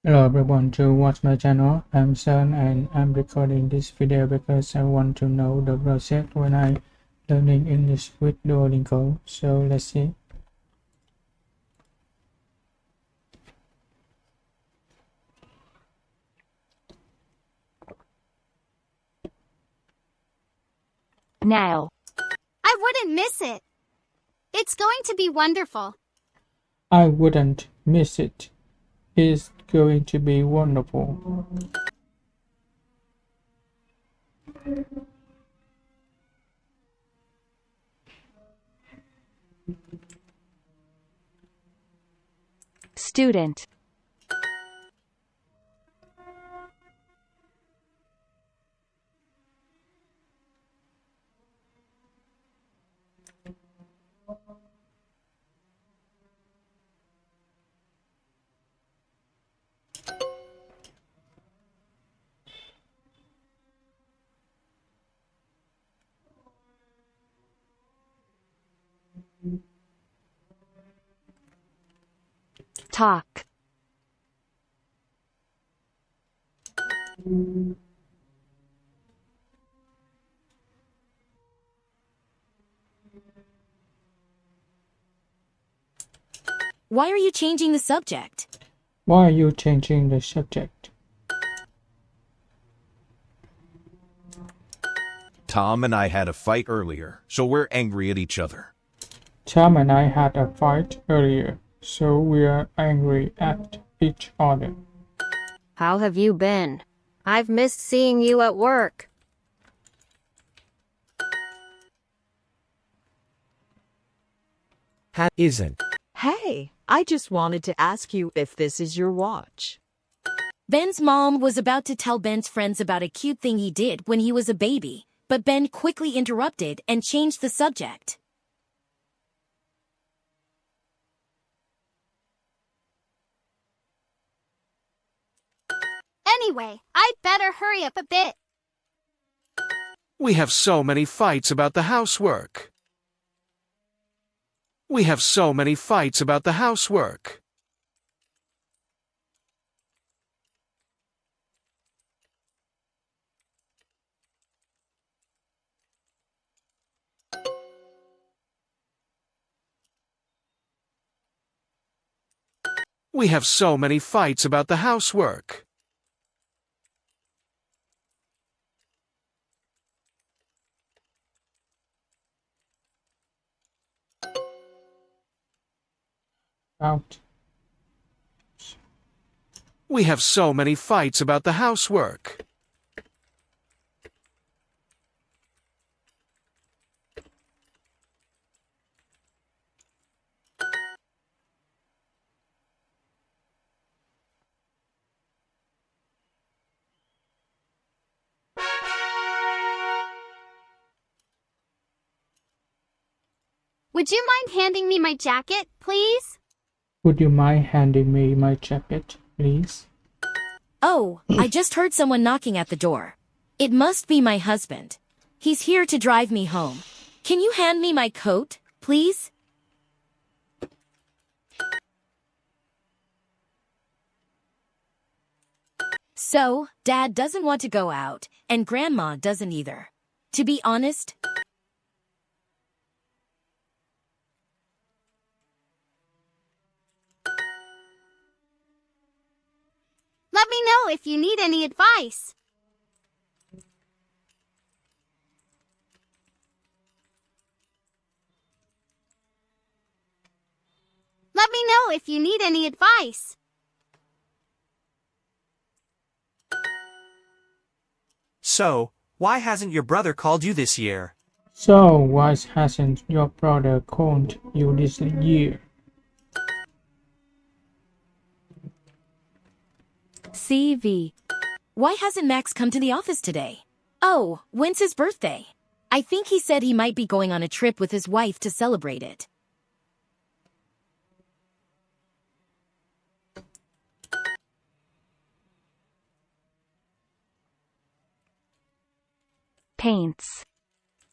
Hello everyone to watch my channel. I'm Sun and I'm recording this video because I want to know the process when I learning English with Duolingo. So let's see. Now. I wouldn't miss it. It's going to be wonderful. I wouldn't miss it. It's going to be wonderful. Student. Talk. Why are you changing the subject? Why are you changing the subject? Tom and I had a fight earlier, so we're angry at each other. Tom and I had a fight earlier, so we are angry at each other. How have you been? I've missed seeing you at work. Isn't. Hey, I just wanted to ask you if this is your watch. Ben's mom was about to tell Ben's friends about a cute thing he did when he was a baby, but Ben quickly interrupted and changed the subject. Anyway, I'd better hurry up a bit. We have so many fights about the housework. We have so many fights about the housework. We have so many fights about the housework. Out. We have so many fights about the housework. Would you mind handing me my jacket, please? Would you mind handing me my jacket, please? Oh, I just heard someone knocking at the door. It must be my husband. He's here to drive me home. Can you hand me my coat, please? So, Dad doesn't want to go out, and Grandma doesn't either. To be honest, Let me know if you need any advice. Let me know if you need any advice. So, why hasn't your brother called you this year? So why hasn't your brother called you this year? CV. Why hasn't Max come to the office today? Oh, when's his birthday? I think he said he might be going on a trip with his wife to celebrate it. Paints.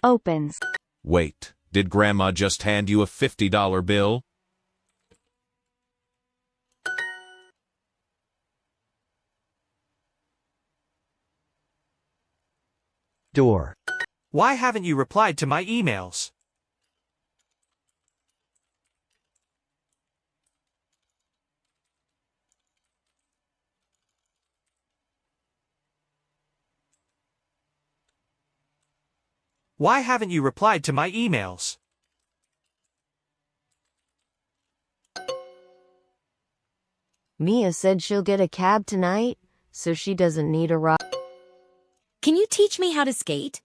Opens. Wait, did Grandma just hand you a $50 bill? Door. Why haven't you replied to my emails? Why haven't you replied to my emails? Mia said she'll get a cab tonight, so she doesn't need a ride. Can you teach me how to skate?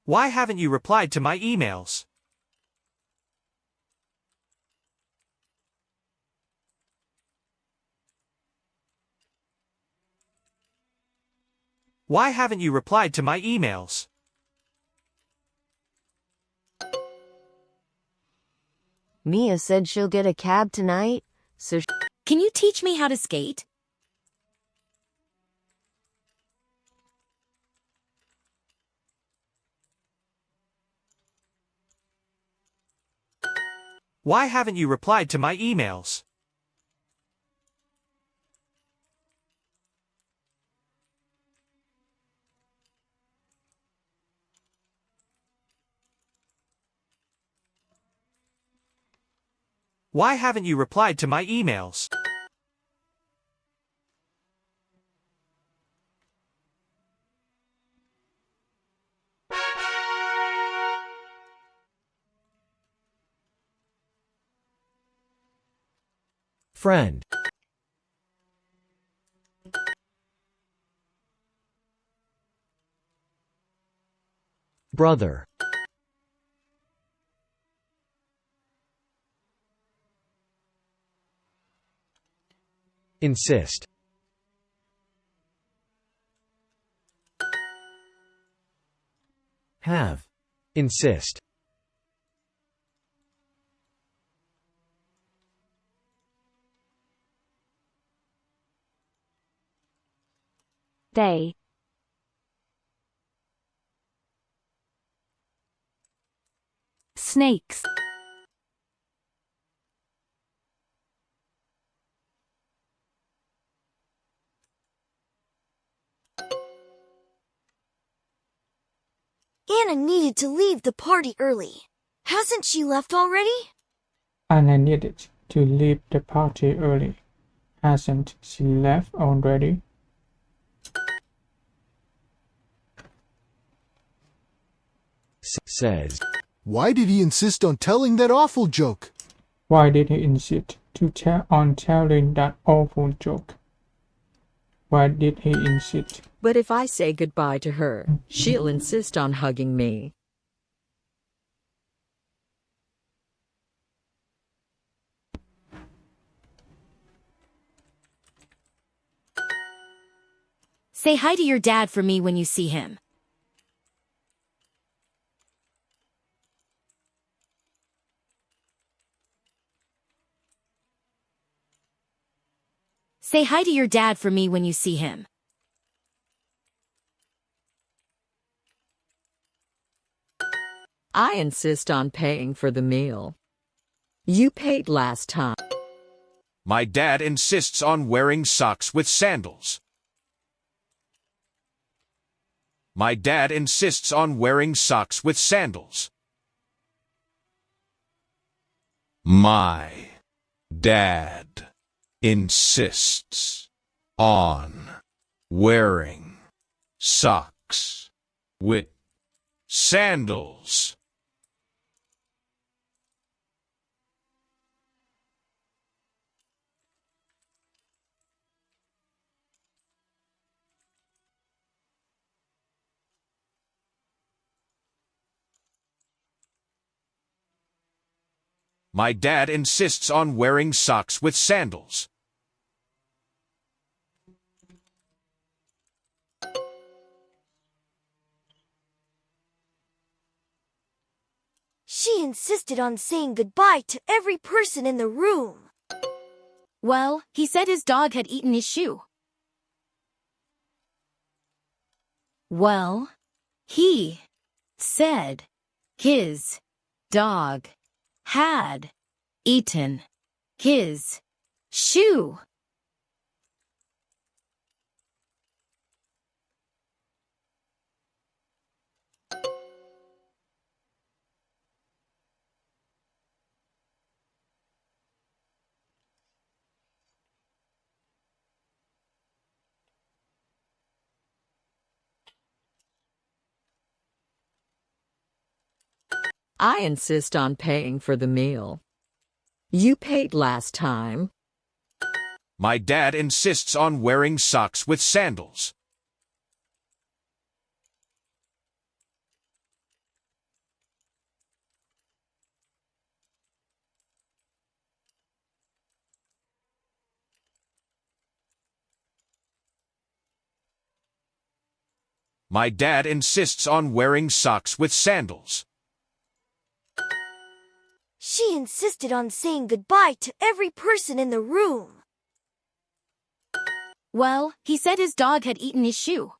Why haven't you replied to my emails? Why haven't you replied to my emails? Mia said she'll get a cab tonight, so Can you teach me how to skate? Why haven't you replied to my emails? Why haven't you replied to my emails? Friend. Brother. Insist. Have. Insist. They. Snakes. Anna needed to leave the party early. Hasn't she left already? Anna needed to leave the party early. Hasn't she left already? Says. Why did he insist on telling that awful joke? Why did he insist on telling that awful joke? Why did he insist? But if I say goodbye to her, she'll insist on hugging me. Say hi to your dad for me when you see him. Say hi to your dad for me when you see him. I insist on paying for the meal. You paid last time. My dad insists on wearing socks with sandals. My dad insists on wearing socks with sandals. My dad insists on wearing socks with sandals. My dad insists on wearing socks with sandals. She insisted on saying goodbye to every person in the room. Well, he said his dog had eaten his shoe. Well, he said his dog had eaten his shoe. I insist on paying for the meal. You paid last time. My dad insists on wearing socks with sandals. My dad insists on wearing socks with sandals. She insisted on saying goodbye to every person in the room. Well, he said his dog had eaten his shoe.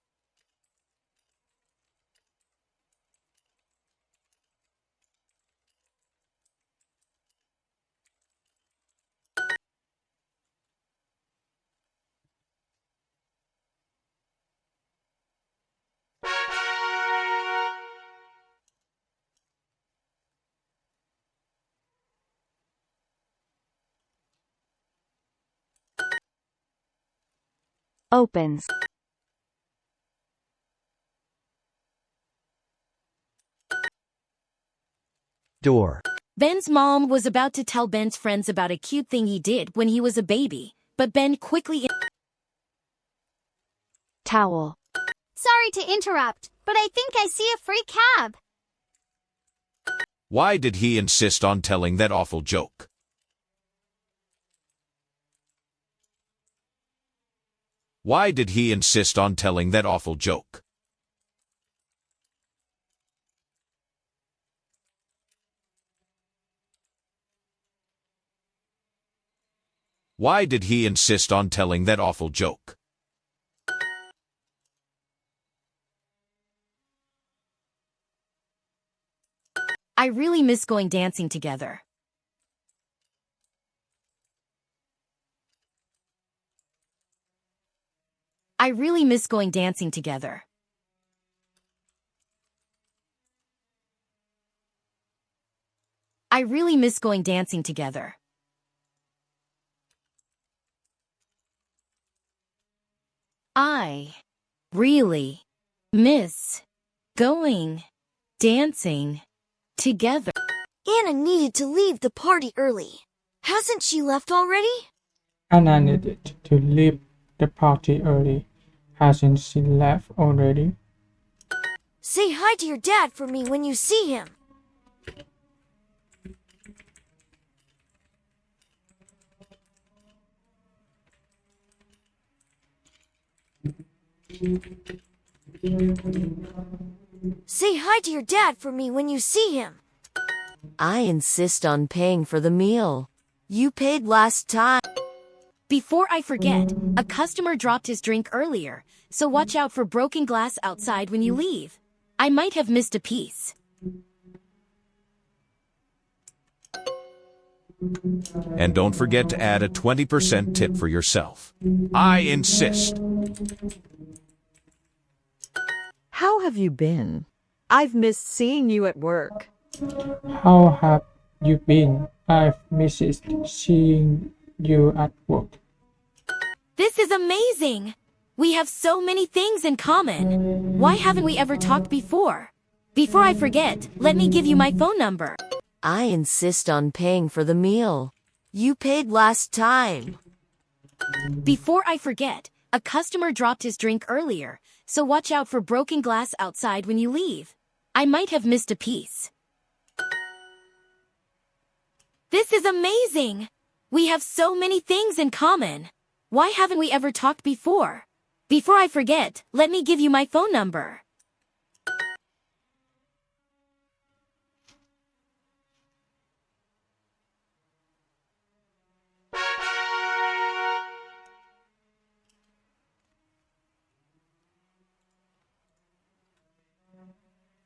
Opens. Door. Ben's mom was about to tell Ben's friends about a cute thing he did when he was a baby, but Ben quickly... Towel. Sorry to interrupt, but I think I see a free cab. Why did he insist on telling that awful joke? Why did he insist on telling that awful joke? Why did he insist on telling that awful joke? I really miss going dancing together. I really miss going dancing together. I really miss going dancing together. I really miss going dancing together. Anna needed to leave the party early. Hasn't she left already? Anna needed to leave the party early. Hasn't she left already? Say hi to your dad for me when you see him. Say hi to your dad for me when you see him. I insist on paying for the meal. You paid last time. Before I forget, a customer dropped his drink earlier, so watch out for broken glass outside when you leave. I might have missed a piece. And don't forget to add a 20% tip for yourself. I insist. How have you been? I've missed seeing you at work. How have you been? I've missed seeing you at work. This is amazing! We have so many things in common. Why haven't we ever talked before? Before I forget, let me give you my phone number. I insist on paying for the meal. You paid last time. Before I forget, a customer dropped his drink earlier, so watch out for broken glass outside when you leave. I might have missed a piece. This is amazing! We have so many things in common. Why haven't we ever talked before? Before I forget, let me give you my phone number.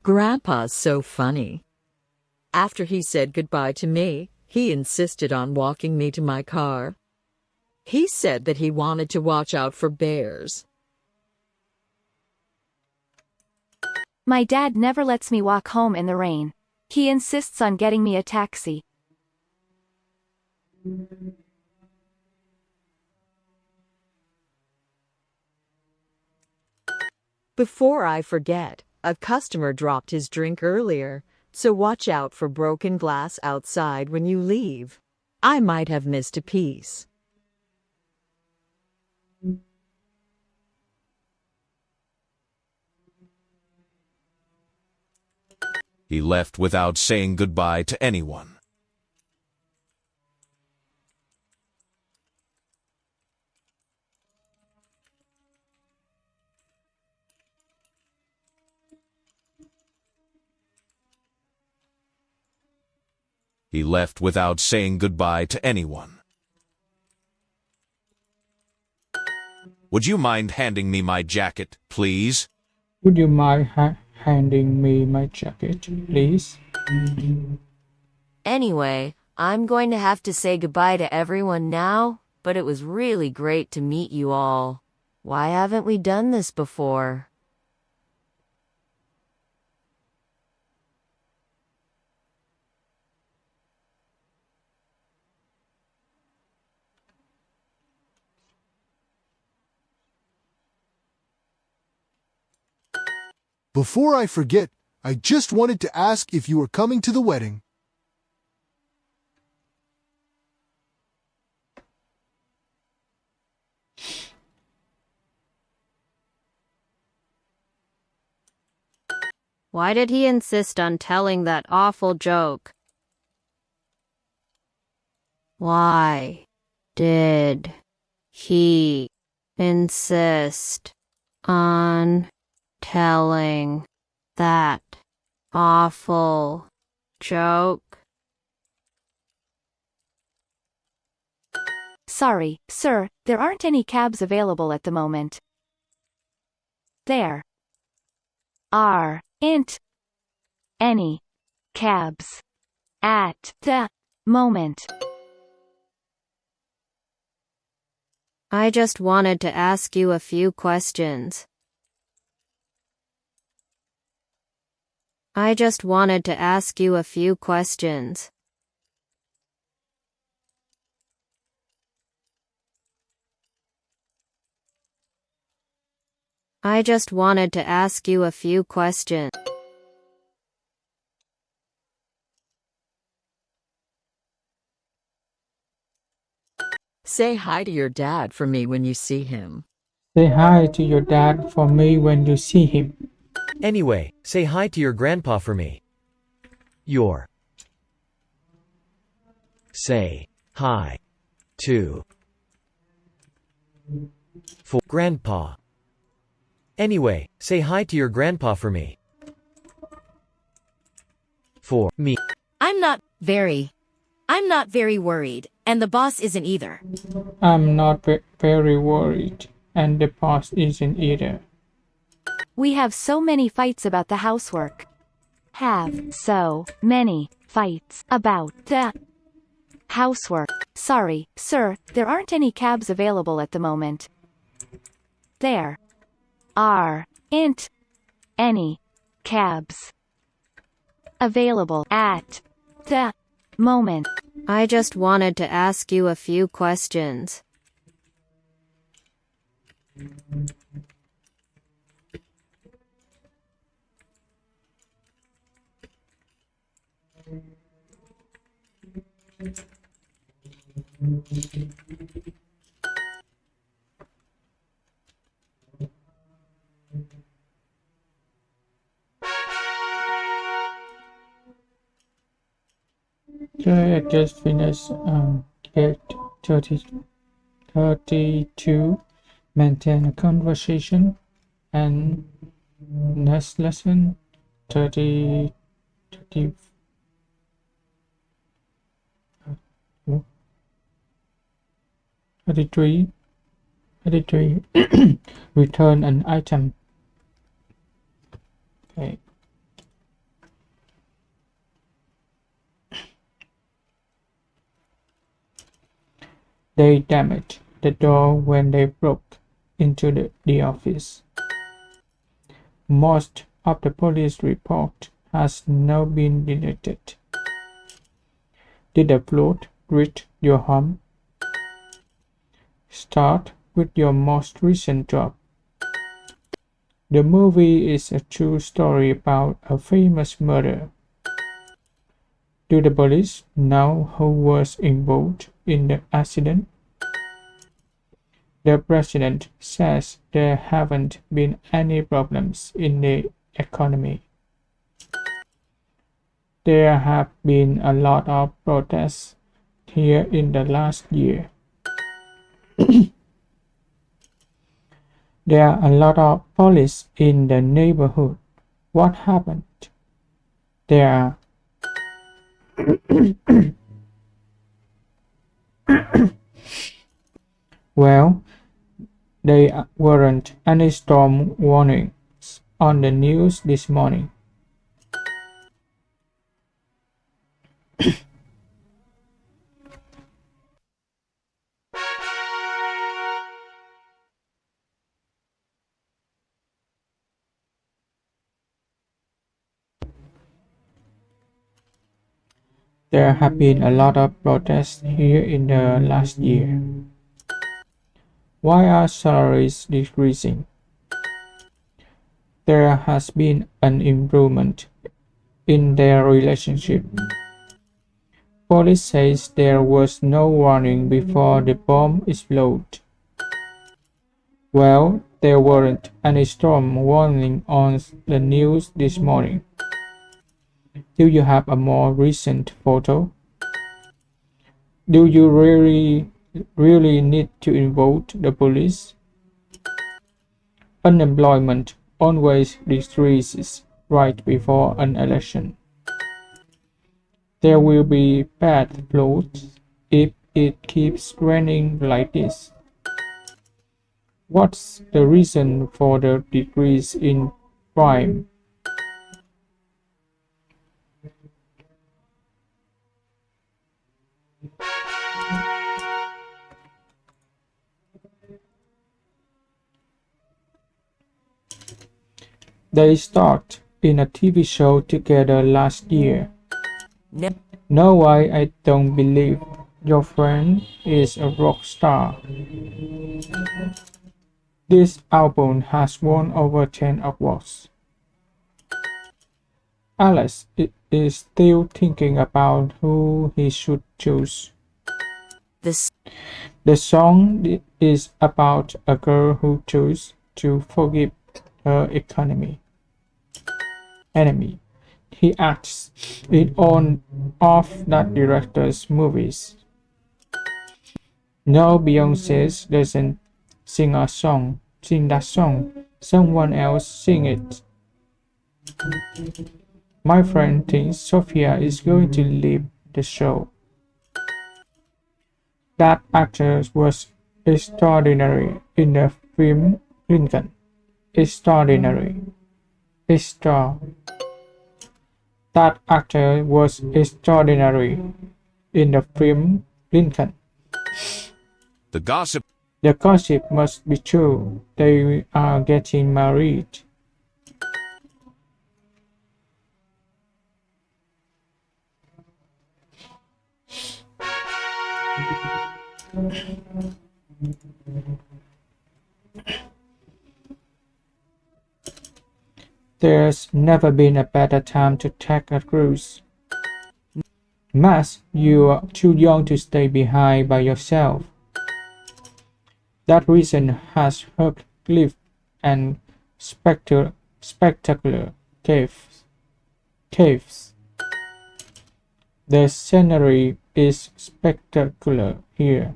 Grandpa's so funny. After he said goodbye to me, he insisted on walking me to my car. He said that he wanted to watch out for bears. My dad never lets me walk home in the rain. He insists on getting me a taxi. Before I forget, a customer dropped his drink earlier, so watch out for broken glass outside when you leave. I might have missed a piece. He left without saying goodbye to anyone. He left without saying goodbye to anyone. Would you mind handing me my jacket, please? Would you mind handing me my jacket, please? Anyway, I'm going to have to say goodbye to everyone now, but it was really great to meet you all. Why haven't we done this before? Before I forget, I just wanted to ask if you were coming to the wedding. Why did he insist on telling that awful joke? Why did he insist on telling that awful joke? Sorry, sir, there aren't any cabs available at the moment. There aren't any cabs at the moment. I just wanted to ask you a few questions. I just wanted to ask you a few questions. I just wanted to ask you a few questions. Say hi to your dad for me when you see him. Say hi to your dad for me when you see him. Anyway, say hi to your grandpa for me. Your. Say hi to for grandpa. Anyway, say hi to your grandpa for me. For me. I'm not very worried, and the boss isn't either. I'm not very worried, and the boss isn't either. We have so many fights about the housework. Have so many fights about the housework. Sorry, sir, there aren't any cabs available at the moment. There aren't any cabs available at the moment. I just wanted to ask you a few questions. Okay, I just finished 32. Maintain a conversation. And next lesson 30, 30 33 return an item. Okay, They damaged the door when they broke into the office. Most of the police report has now been deleted. Did the flood reach your home? Start with your most recent job. The movie is a true story about a famous murder. Do the police know who was involved in the accident? The president says there haven't been any problems in the economy. There have been a lot of protests here in the last year. There are a lot of police in the neighborhood. What happened? There are well, there weren't any storm warnings on the news this morning. There have been a lot of protests here in the last year. Why are salaries decreasing? There has been an improvement in their relationship. Police says there was no warning before the bomb exploded. Well, there weren't any storm warning on the news this morning. Do you have a more recent photo? Do you really need to involve the police? Unemployment always decreases right before an election. There will be bad floods if it keeps raining like this. What's the reason for the decrease in crime? They starred in a TV show together last year. No, why I don't believe your friend is a rock star. This album has won over 10 awards. Alex is still thinking about who he should choose. The song is about a girl who chose to forgive her enemy. He acts it on of that director's movies. No, Beyonce doesn't sing that song. Someone else sing it. My friend thinks Sophia is going to leave the show. That actor was extraordinary in the film Lincoln. Extraordinary. That actor was extraordinary in the film Lincoln. The gossip must be true. They are getting married. There's never been a better time to take a cruise. Max, you are too young to stay behind by yourself. That reason has helped cliff and spectacular caves. The scenery is spectacular here.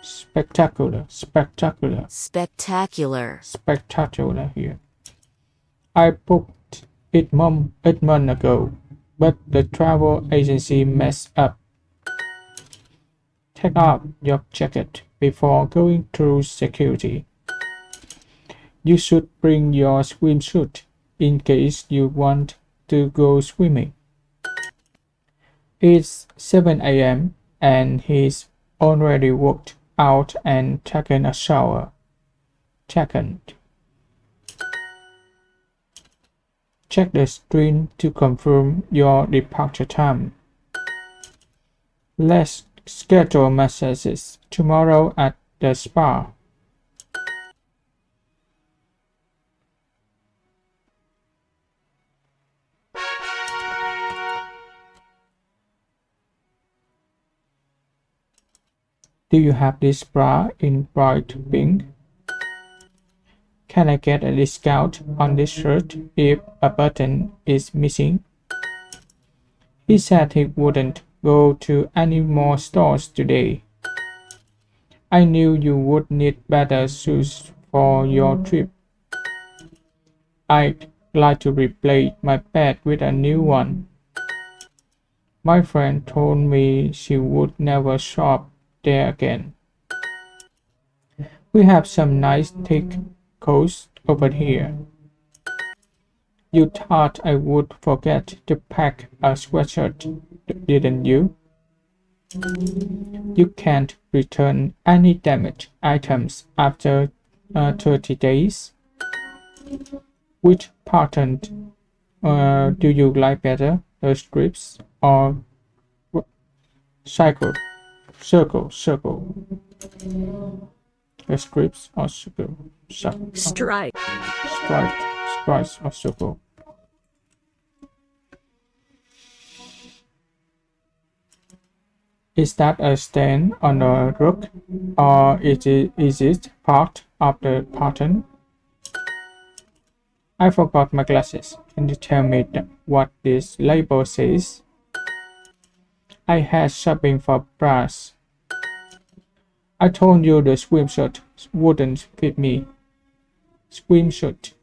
Spectacular here. I booked it a month ago, but the travel agency messed up. Take off your jacket before going through security. You should bring your swimsuit in case you want to go swimming. It's 7 a.m. and he's already walked out and taken a shower. Second, check the screen to confirm your departure time. Let's schedule massages tomorrow at the spa. Do you have this bra in bright pink? Can I get a discount on this shirt if a button is missing? He said he wouldn't go to any more stores today. I knew you would need better shoes for your trip. I'd like to replace my bed with a new one. My friend told me she would never shop there again. We have some nice thick coats over here. You thought I would forget to pack a sweatshirt, didn't you? You can't return any damaged items after 30 days. Which pattern do you like better, the strips or circle? The strips or circle? Stripes or circle? Is that a stain on a rug, or is it part of the pattern? I forgot my glasses. Can you tell me what this label says? I had shopping for bras. I told you the swimsuit wouldn't fit me. Swimsuit.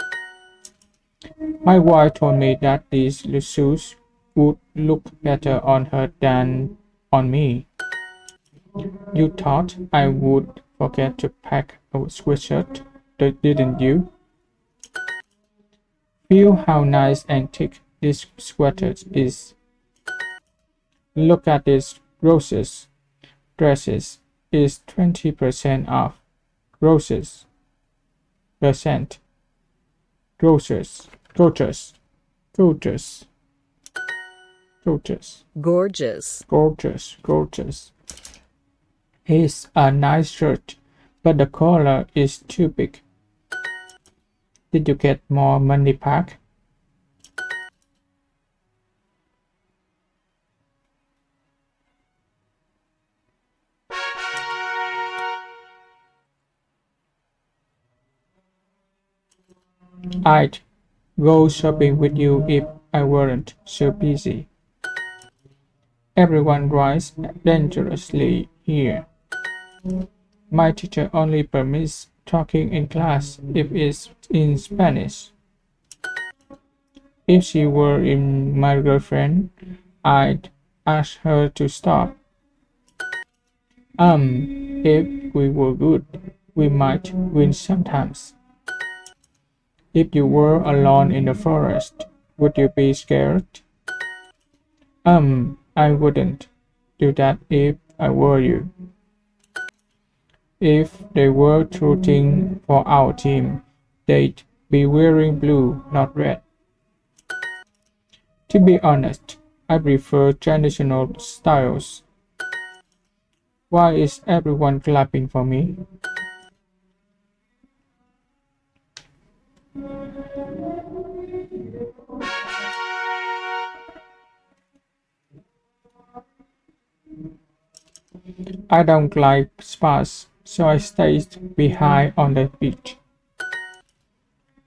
My wife told me that these shoes would look better on her than on me. You thought I would forget to pack a sweatshirt, didn't you? Feel how nice and thick this sweater is. Look at these roses. Dresses is 20% off. Roses. Percent. Roses. Gorgeous. Gorgeous. Gorgeous. Gorgeous. Gorgeous. Gorgeous. It's a nice shirt, but the collar is too big. Did you get more money back? I'd go shopping with you if I weren't so busy. Everyone drives dangerously here. My teacher only permits talking in class if it's in Spanish. If she were my girlfriend, I'd ask her to stop. If we were good, we might win sometimes. If you were alone in the forest, would you be scared? I wouldn't do that if I were you. If they were rooting for our team, they'd be wearing blue, not red. To be honest, I prefer traditional styles. Why is everyone clapping for me? I don't like spas, so I stayed behind on the beach.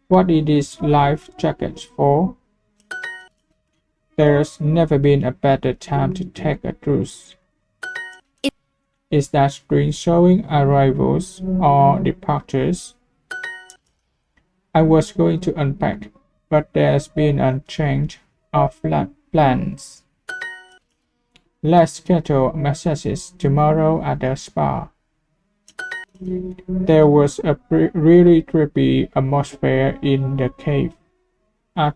What is this life jacket for? There's never been a better time to take a cruise. Is that screen showing arrivals or departures? I was going to unpack, but there's been a change of plans. Let's schedule massages tomorrow at the spa. There was a really trippy atmosphere in the cave. I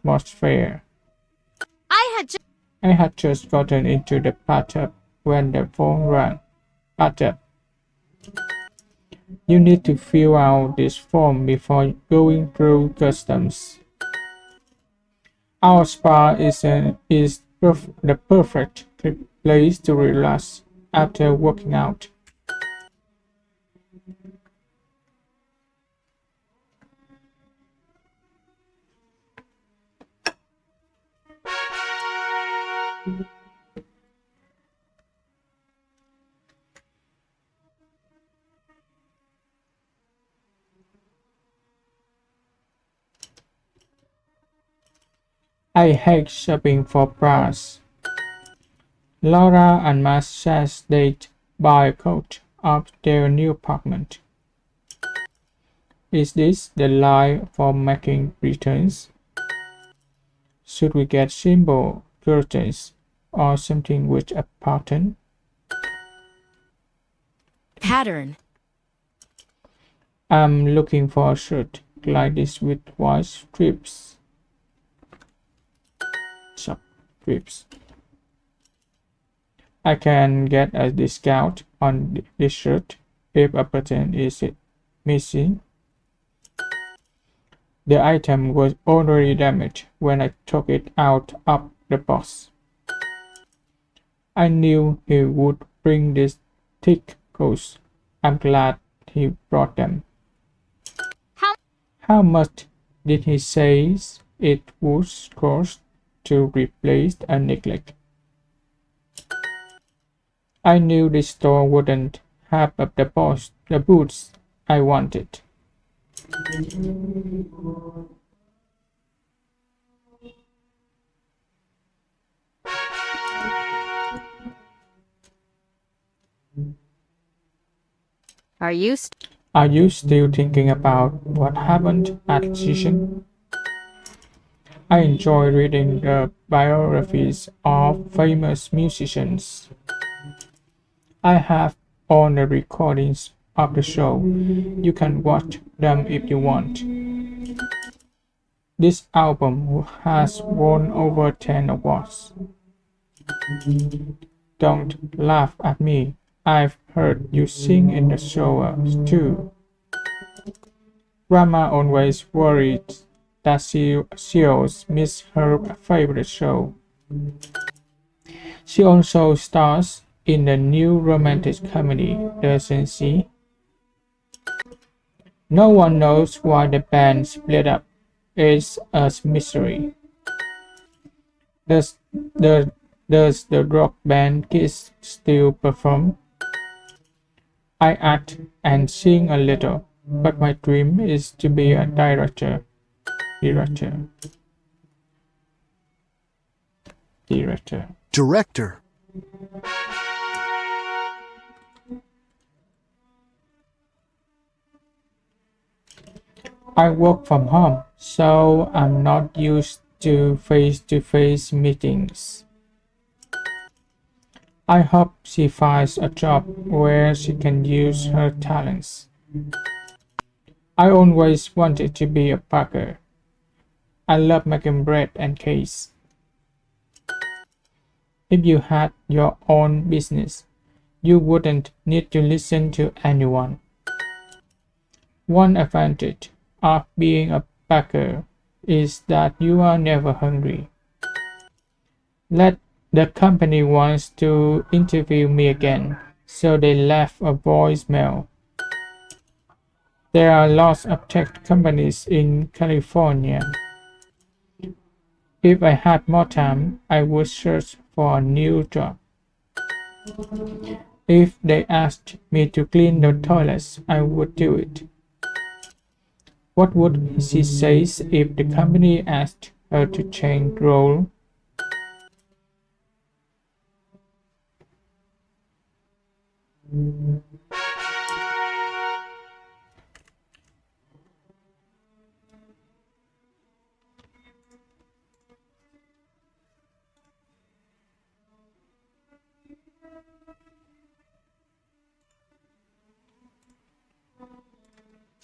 had just gotten into the bathtub when the phone rang. Bathtub. You need to fill out this form before going through customs. Our spa is the perfect place to relax after working out. I hate shopping for bras. Laura and Matt says they'd buy a coat of their new apartment. Is this the line for making returns? Should we get simple curtains or something with a pattern? Pattern. I'm looking for a shirt like this with white strips. Strips. I can get a discount on this shirt if a button is missing. The item was already damaged when I took it out of the box. I knew he would bring these thick coats. I'm glad he brought them. How much did he say it would cost to replace a necklace? I knew the store wouldn't have the boots I wanted. Are you Are you still thinking about what happened at the session? I enjoy reading the biographies of famous musicians. I have all the recordings of the show. You can watch them if you want. This album has won over 10 awards. Don't laugh at me. I've heard you sing in the show too. Grandma always worried that she'll miss her favorite show. She also stars in the new romantic comedy, doesn't she? No one knows why the band split up. It's a mystery. Does the does the rock band Kiss still perform? I act and sing a little, but my dream is to be a director. Director. Director. Director. I work from home, so I'm not used to face-to-face meetings. I hope she finds a job where she can use her talents. I always wanted to be a baker. I love making bread and cakes. If you had your own business, you wouldn't need to listen to anyone. One advantage of being a baker is that you are never hungry. The company wants to interview me again, so they left a voicemail. There are lots of tech companies in California. If I had more time, I would search for a new job. If they asked me to clean the toilets, I would do it. What would she say if the company asked her to change role?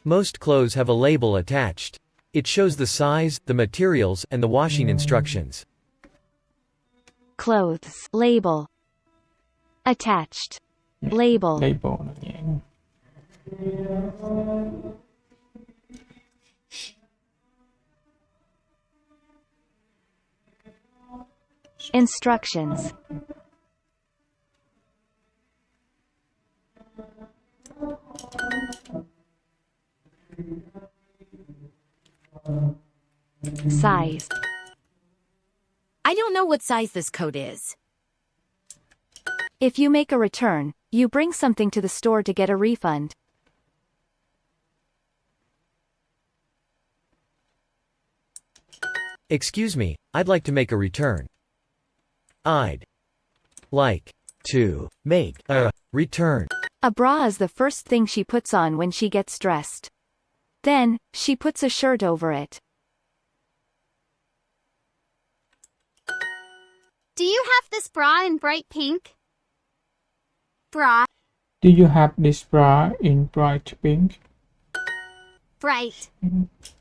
Most clothes have a label attached. It shows the size, the materials, and the washing instructions. Clothes. Label. Attached. Label. Label. Instructions. Size. I don't know what size this coat is. If you make a return, you bring something to the store to get a refund. Excuse me, I'd like to make a return. I'd like to make a return. A bra is the first thing she puts on when she gets dressed. Then, she puts a shirt over it. Do you have this bra in bright pink? Bra, Do you have this bra in bright pink? bright.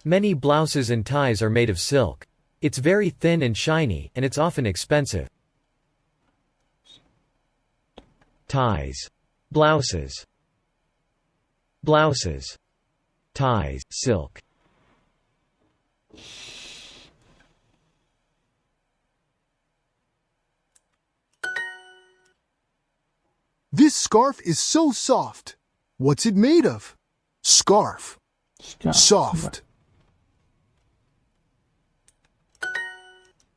Many blouses and ties are made of silk. It's very thin and shiny, and it's often expensive. Ties. Blouses. Blouses. Ties. Silk. This scarf is so soft. What's it made of? Scarf. Soft.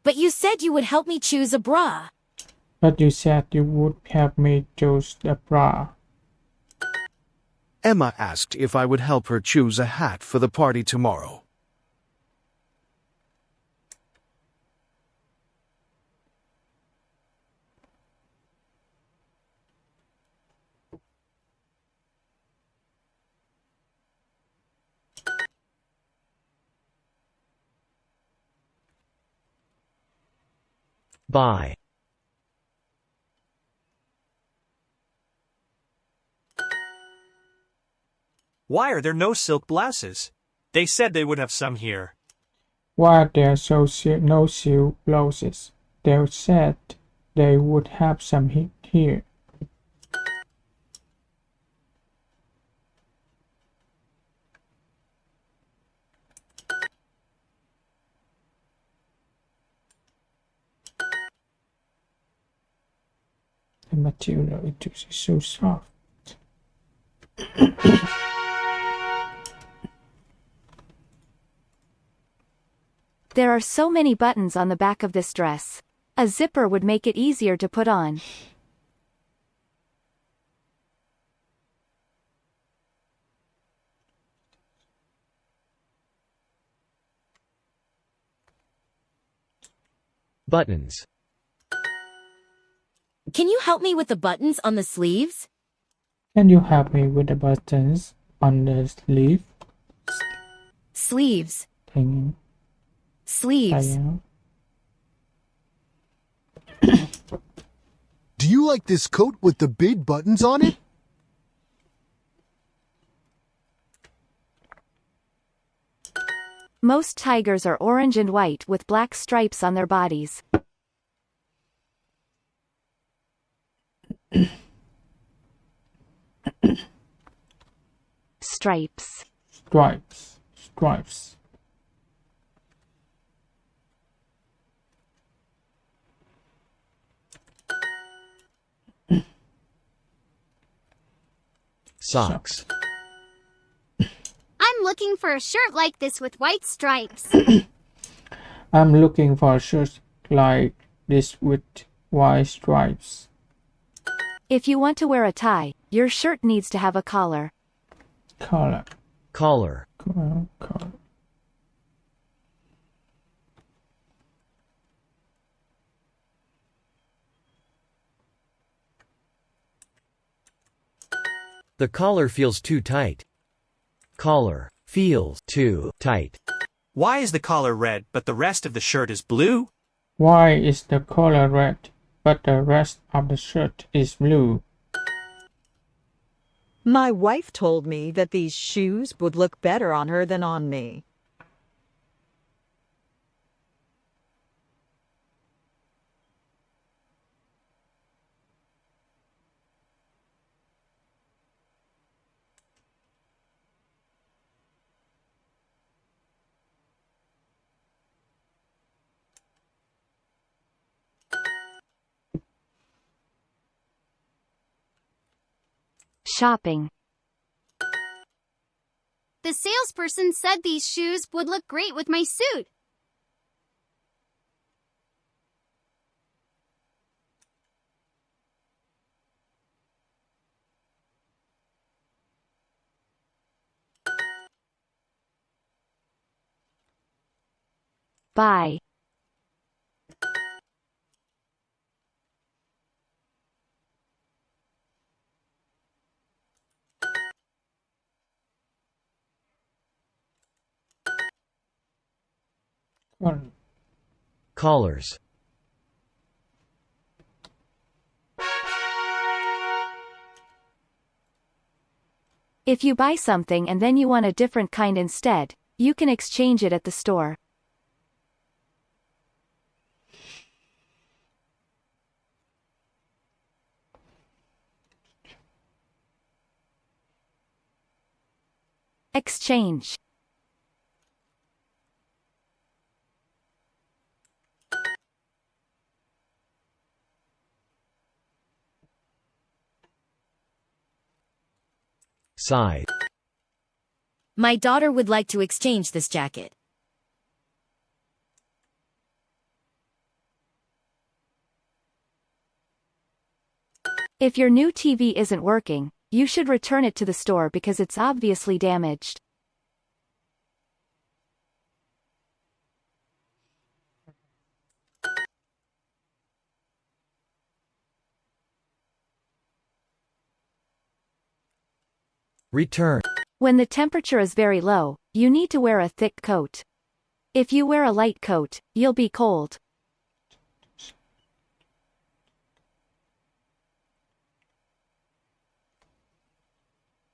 But you said you would help me choose a bra. But you said you would help me choose the bra. Emma asked if I would help her choose a hat for the party tomorrow. Buy. Why are there no silk blouses? They said they would have some here. Why are there no silk blouses? They said they would have some here. The material it is so soft. There are so many buttons on the back of this dress. A zipper would make it easier to put on. Buttons. Can you help me with the buttons on the sleeves? Can you help me with the buttons on the sleeve? Sleeves. Thing. Sleeves. Do you like this coat with the big buttons on it? Most tigers are orange and white with black stripes on their bodies. Stripes. Stripes. Stripes. Socks. I'm looking for a shirt like this with white stripes. I'm looking for a shirt like this with white stripes. If you want to wear a tie, your shirt needs to have a collar. Collar. Collar. Collar. The collar feels too tight. Collar feels too tight. Why is the collar red but the rest of the shirt is blue? Why is the collar red but the rest of the shirt is blue? My wife told me that these shoes would look better on her than on me. Shopping. The salesperson said these shoes would look great with my suit. Buy. Collars. If you buy something and then you want a different kind instead, you can exchange it at the store. Exchange. Size. My daughter would like to exchange this jacket. If your new TV isn't working, you should return it to the store because it's obviously damaged. Return. When the temperature is very low, you need to wear a thick coat. If you wear a light coat, you'll be cold.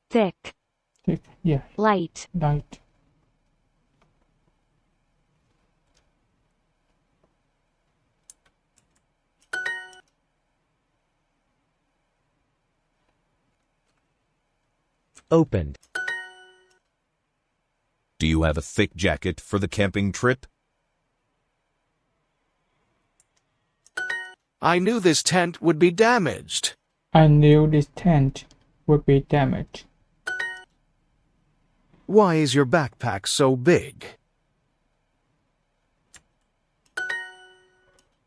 Thick. Thick, yeah. Light. Light. Opened. Do you have a thick jacket for the camping trip? I knew this tent would be damaged. I knew this tent would be damaged. Why is your backpack so big?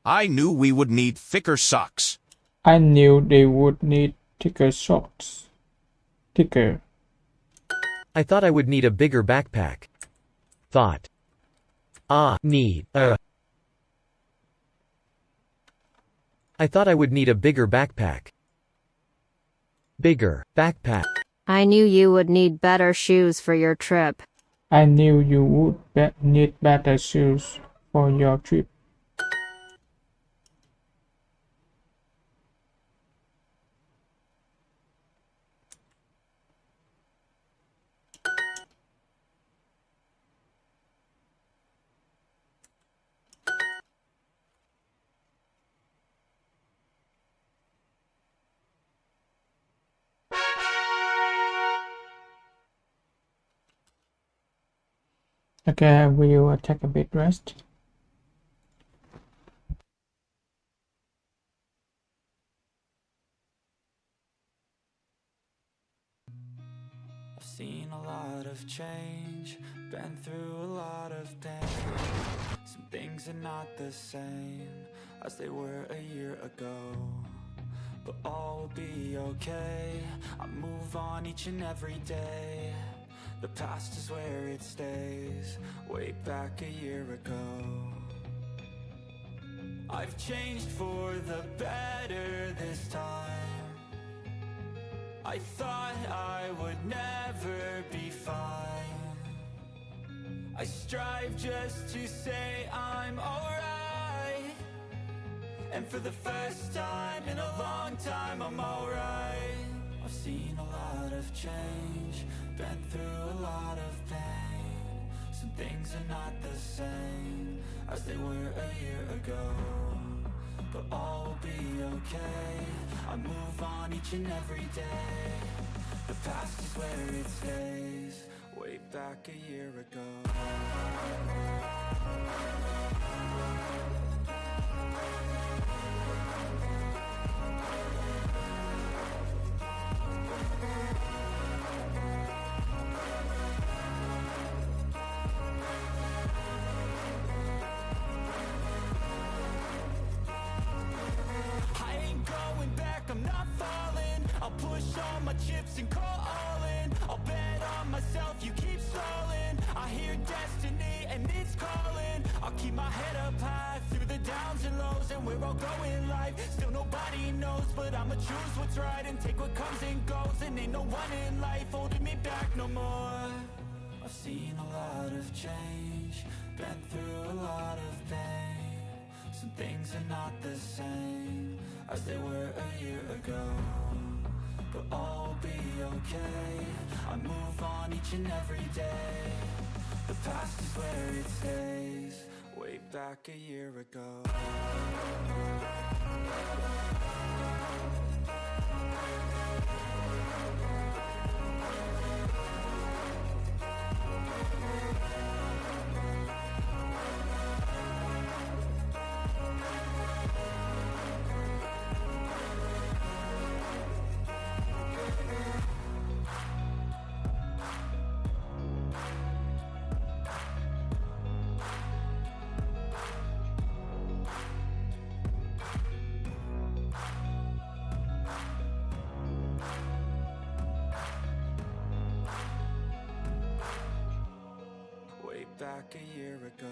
I knew we would need thicker socks. I knew they would need thicker socks. Thicker. I thought I would need a bigger backpack. Thought. Need a. I thought I would need a bigger backpack. Bigger backpack. I knew you would need better shoes for your trip. I knew you would need better shoes for your trip. Okay, we will take a bit rest. I've seen a lot of change, been through a lot of pain. Some things are not the same as they were a year ago, but all will be okay. I move on each and every day. The past is where it stays, way back a year ago. I've changed for the better this time. I thought I would never be fine. I strive just to say I'm alright, and for the first time in a long time I'm alright. I've seen a lot of change, been through a lot of pain. Some things are not the same as they were a year ago, but all will be okay. I move on each and every day. The past is where it stays, way back a year ago. calling. I'll keep my head up high through the downs and lows, and where I'll go in life, still nobody knows. But I'ma choose what's right and take what comes and goes, and ain't no one in life holding me back no more. I've seen a lot of change, been through a lot of pain. Some things are not the same as they were a year ago, but all will be okay. I move on each and every day. The past is where it stays. Way back a year ago. Way back a year ago.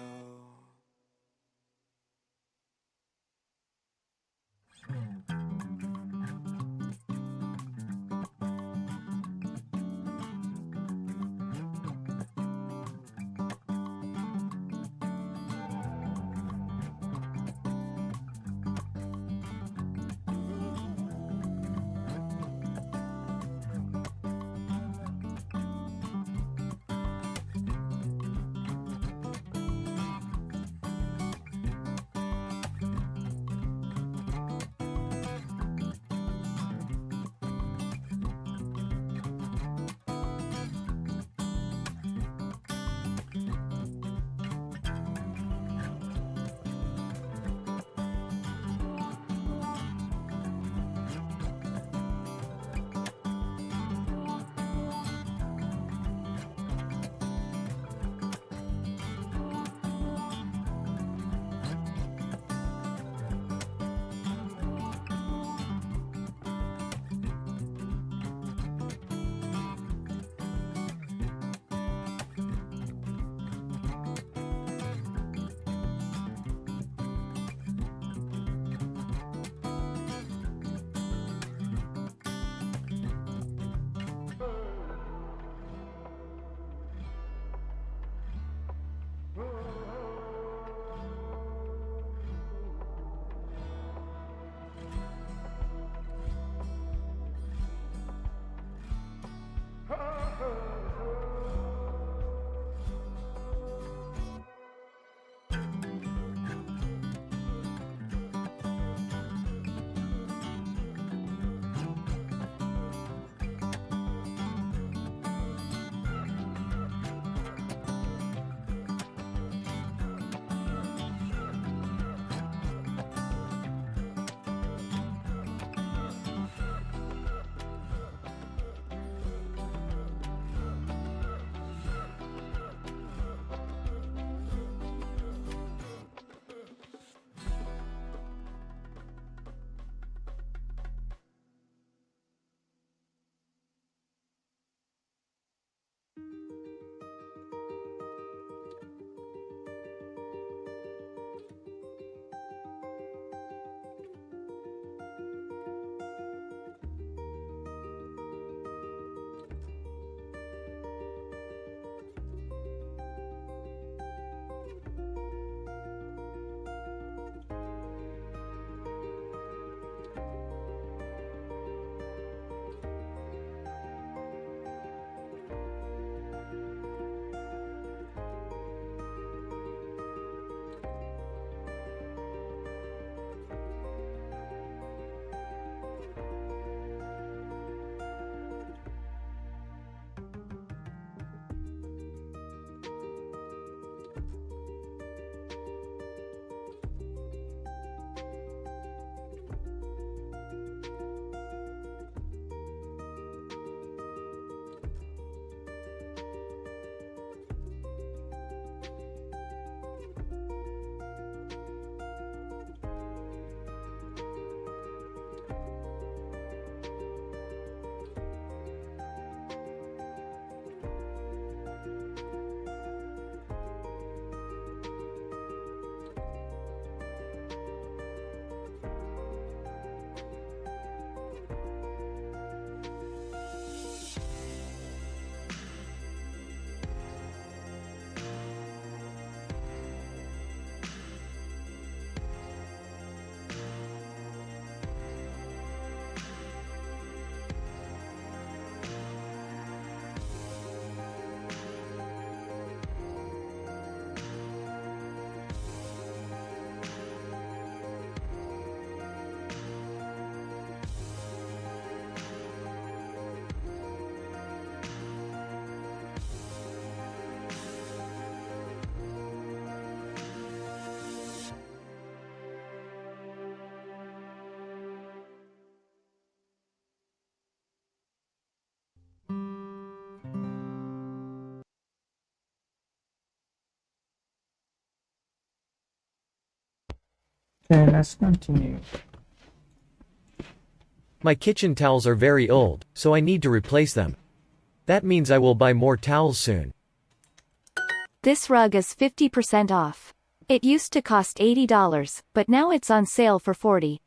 Okay, let's continue. My kitchen towels are very old, so I need to replace them. That means I will buy more towels soon. This rug is 50% off. It used to cost $80, but now it's on sale for $40.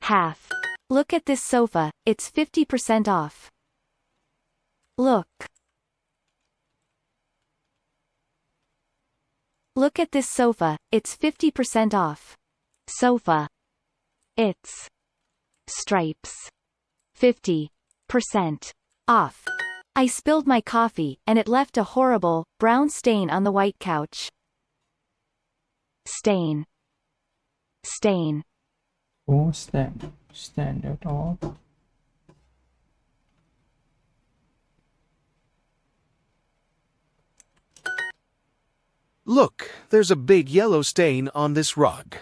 Half. Look at this sofa, it's 50% off. Look. Look at this sofa, it's 50% off. Sofa. It's stripes. 50% off. I spilled my coffee, and it left a horrible, brown stain on the white couch. Stain. Stain. Oh, stand at all. Look, there's a big yellow stain on this rug.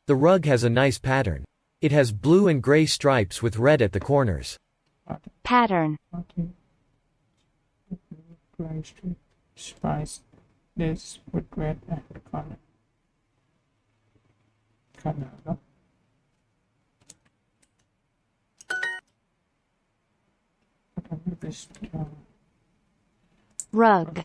The rug has a nice pattern. It has blue and gray stripes with red at the corners. Pattern. Spice this with red at the corner. Color. This Rug.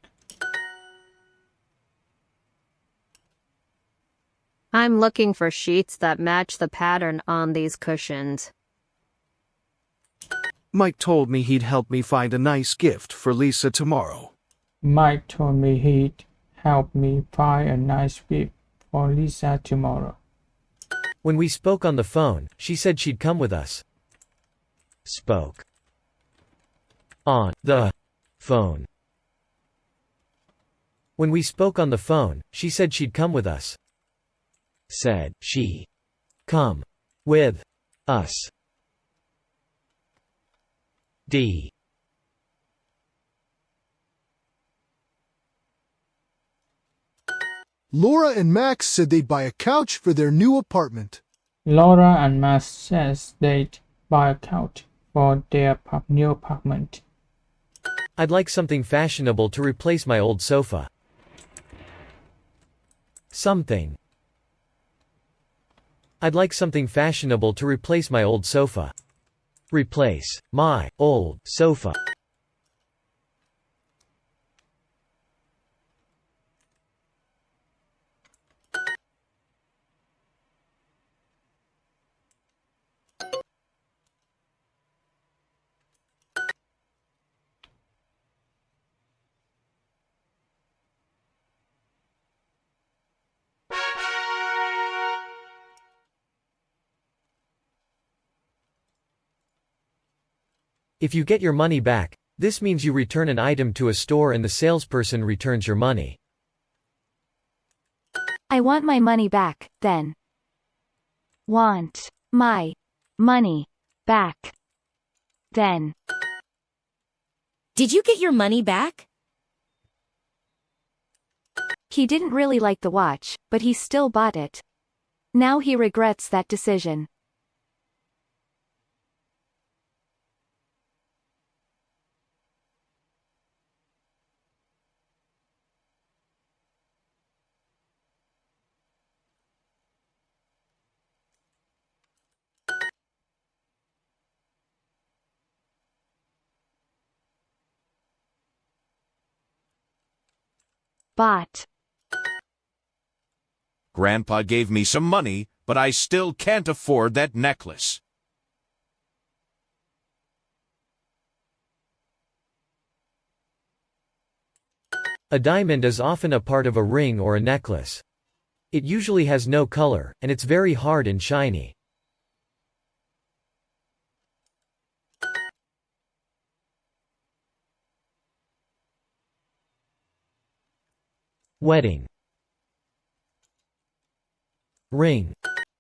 I'm looking for sheets that match the pattern on these cushions. Mike told me he'd help me find a nice gift for Lisa tomorrow. Mike told me he'd help me find a nice gift for Lisa tomorrow. When we spoke on the phone, she said she'd come with us. Spoke. On the phone. When we spoke on the phone, she said she'd come with us. Said she. Come. With. Us. D. Laura and Max said they'd buy a couch for their new apartment. Laura and Max says they'd buy a couch for their new apartment. I'd like something fashionable to replace my old sofa. Something. I'd like something fashionable to replace my old sofa. Replace my old sofa. If you get your money back, this means you return an item to a store and the salesperson returns your money. I want my money back, then. Want my money back, then. Did you get your money back? He didn't really like the watch, but he still bought it. Now he regrets that decision. Bought. Grandpa gave me some money, but I still can't afford that necklace. A diamond is often a part of a ring or a necklace. It usually has no color, and it's very hard and shiny. Wedding. Ring.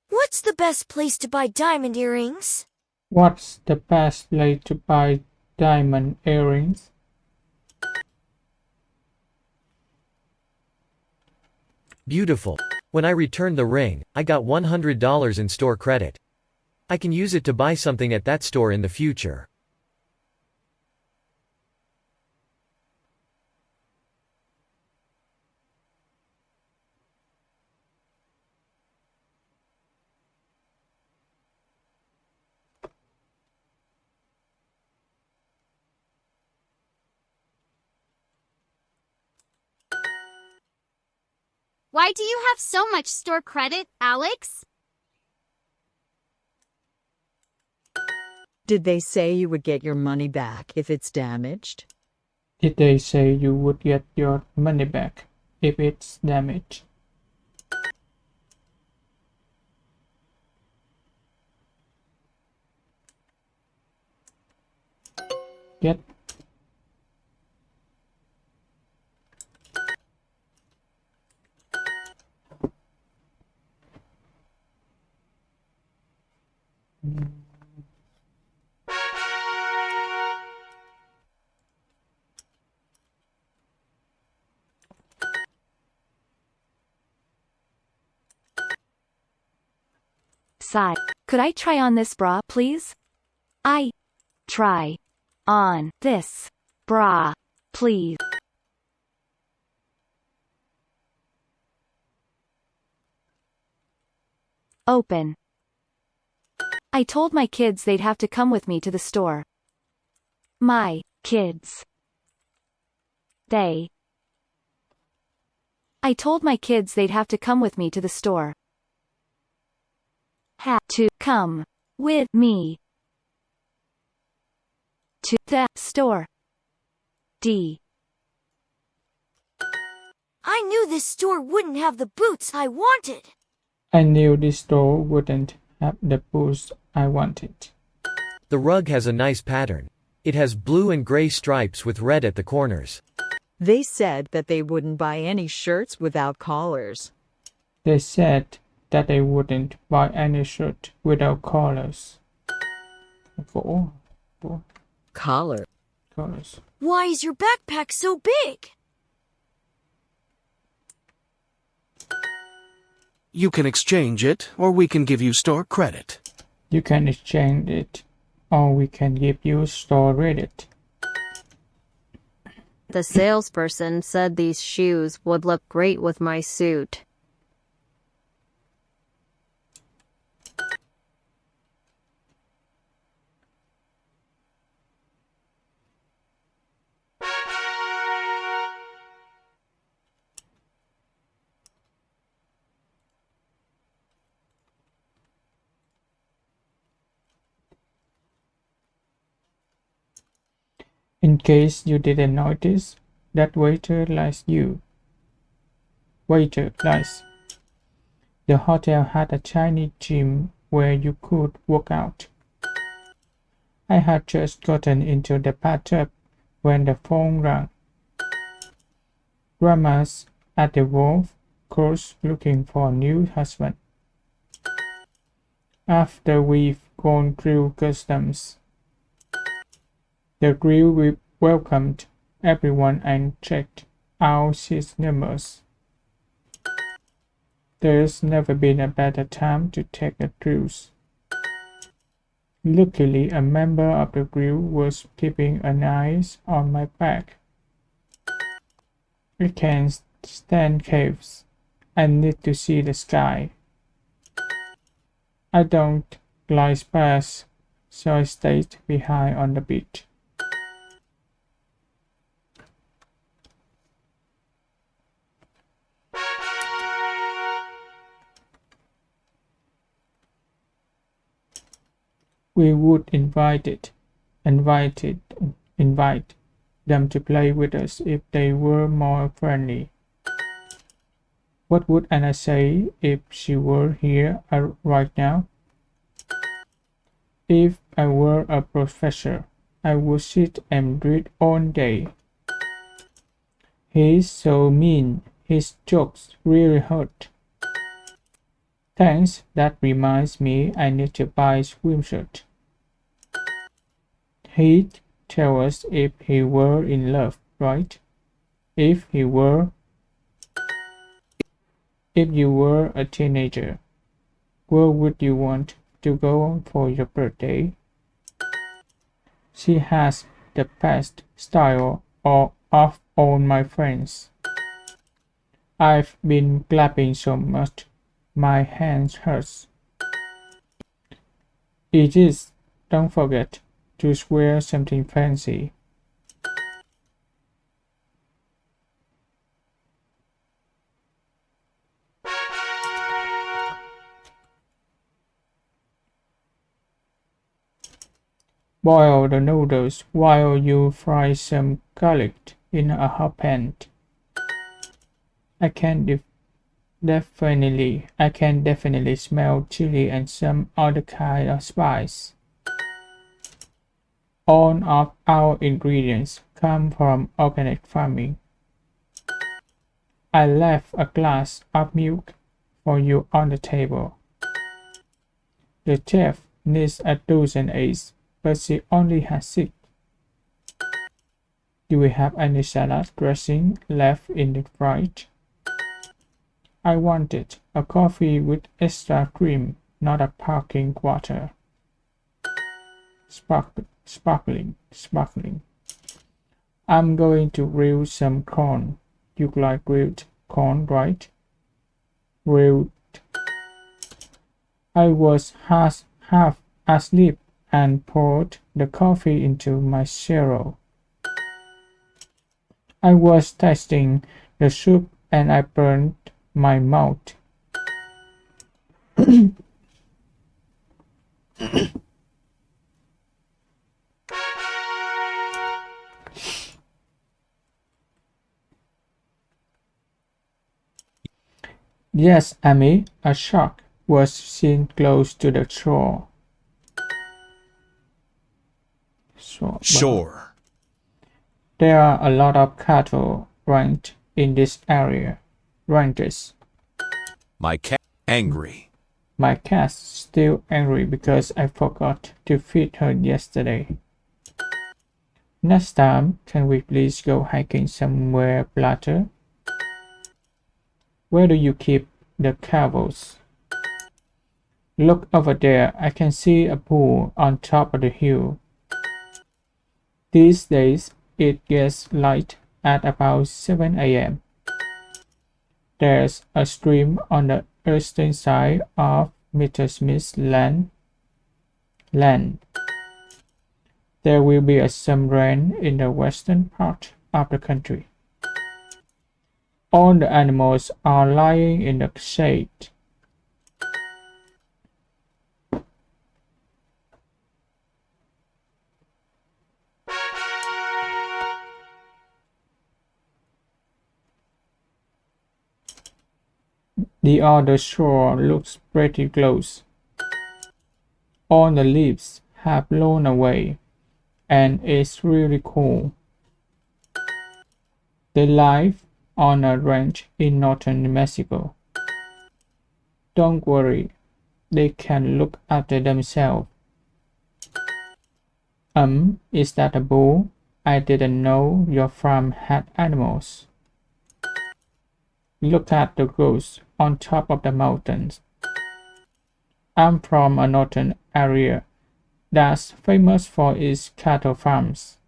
What's the best place to buy diamond earrings? What's the best place to buy diamond earrings? Beautiful. When I returned the ring, I got $100 in store credit. I can use it to buy something at that store in the future. Why do you have so much store credit, Alex? Did they say you would get your money back if it's damaged? Did they say you would get your money back if it's damaged? Get. Sigh. Could I try on this bra, please? I try on this bra, please. Open. I told my kids they'd have to come with me to the store. My kids. They. I told my kids they'd have to come with me to the store. Had to come with me to the store. D. I knew this store wouldn't have the boots I wanted. I knew this store wouldn't have the boots I wanted. The rug has a nice pattern. It has blue and gray stripes with red at the corners. They said that they wouldn't buy any shirts without collars. They said that they wouldn't buy any shirt without collars. Collar. Collars. Why is your backpack so big? You can exchange it, or we can give you store credit. You can exchange it, or we can give you store credit. The salesperson said these shoes would look great with my suit. In case you didn't notice, that waiter likes you. Waiter likes. The hotel had a tiny gym where you could work out. I had just gotten into the bathtub when the phone rang. Grandma's at the golf course looking for a new husband. After we've gone through customs, the grill welcomed everyone and checked out his numbers. There's never been a better time to take a cruise. Luckily, a member of the grill was keeping an eye on my back. I can't stand caves. I need to see the sky. I don't like spas, so I stayed behind on the beach. We would invite them to play with us if they were more friendly. What would Anna say if she were here right now? If I were a professor, I would sit and read all day. He's so mean. His jokes really hurt. Thanks, that reminds me I need to buy a swimsuit. He'd tell us if he were in love, right? If he were, If you were a teenager, where would you want to go for your birthday? She has the best style of all my friends. I've been clapping so much, my hands hurt. It is. Don't forget to wear something fancy. Boil the noodles while you fry some garlic in a hot pan. I can definitely smell chili and some other kind of spice. All of our ingredients come from organic farming. I left a glass of milk for you on the table. The chef needs a dozen eggs, but she only has 6. Do we have any salad dressing left in the fridge? I wanted a coffee with extra cream, not a sparkling water. Sparkling. I'm going to grill some corn. You like grilled corn, right? Grilled. I was half asleep and poured the coffee into my cereal. I was tasting the soup and I burned my mouth. Yes, Amy, a shark was seen close to the shore. Sure. There are a lot of cattle ranked in this area. Ranches. My cat angry. My cat's still angry because I forgot to feed her yesterday. Next time, can we please go hiking somewhere flatter? Where do you keep the camels? Look over there. I can see a pool on top of the hill. These days, it gets light at about 7 a.m. There's a stream on the eastern side of Mr. Smith's land. There will be some rain in the western part of the country. All the animals are lying in the shade. The other shore looks pretty close. All the leaves have blown away, and it's really cool. They live on a ranch in northern Mexico. Don't worry, they can look after themselves. Is that a bull? I didn't know your farm had animals. Look at the goats on top of the mountains. I'm from a northern area that's famous for its cattle farms.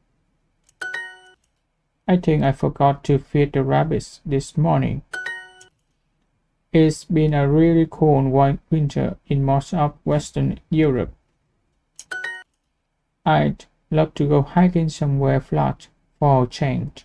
I think I forgot to feed the rabbits this morning. It's been a really cold winter in most of Western Europe. I'd love to go hiking somewhere flat for a change.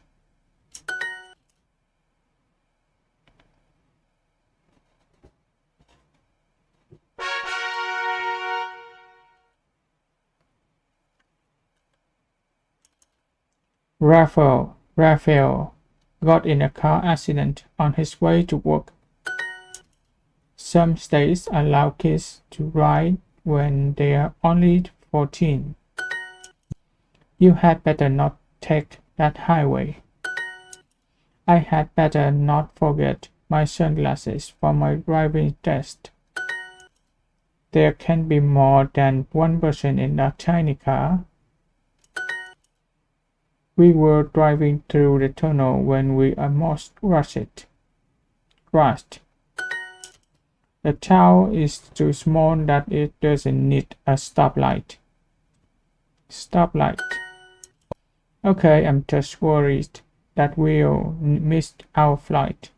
Raphael got in a car accident on his way to work. Some states allow kids to ride when they are only 14. You had better not take that highway. I had better not forget my sunglasses for my driving test. There can be more than one person in a tiny car. We were driving through the tunnel when we almost crashed. The town is too small that it doesn't need a stoplight. Stoplight. Okay, I'm just worried that we'll miss our flight.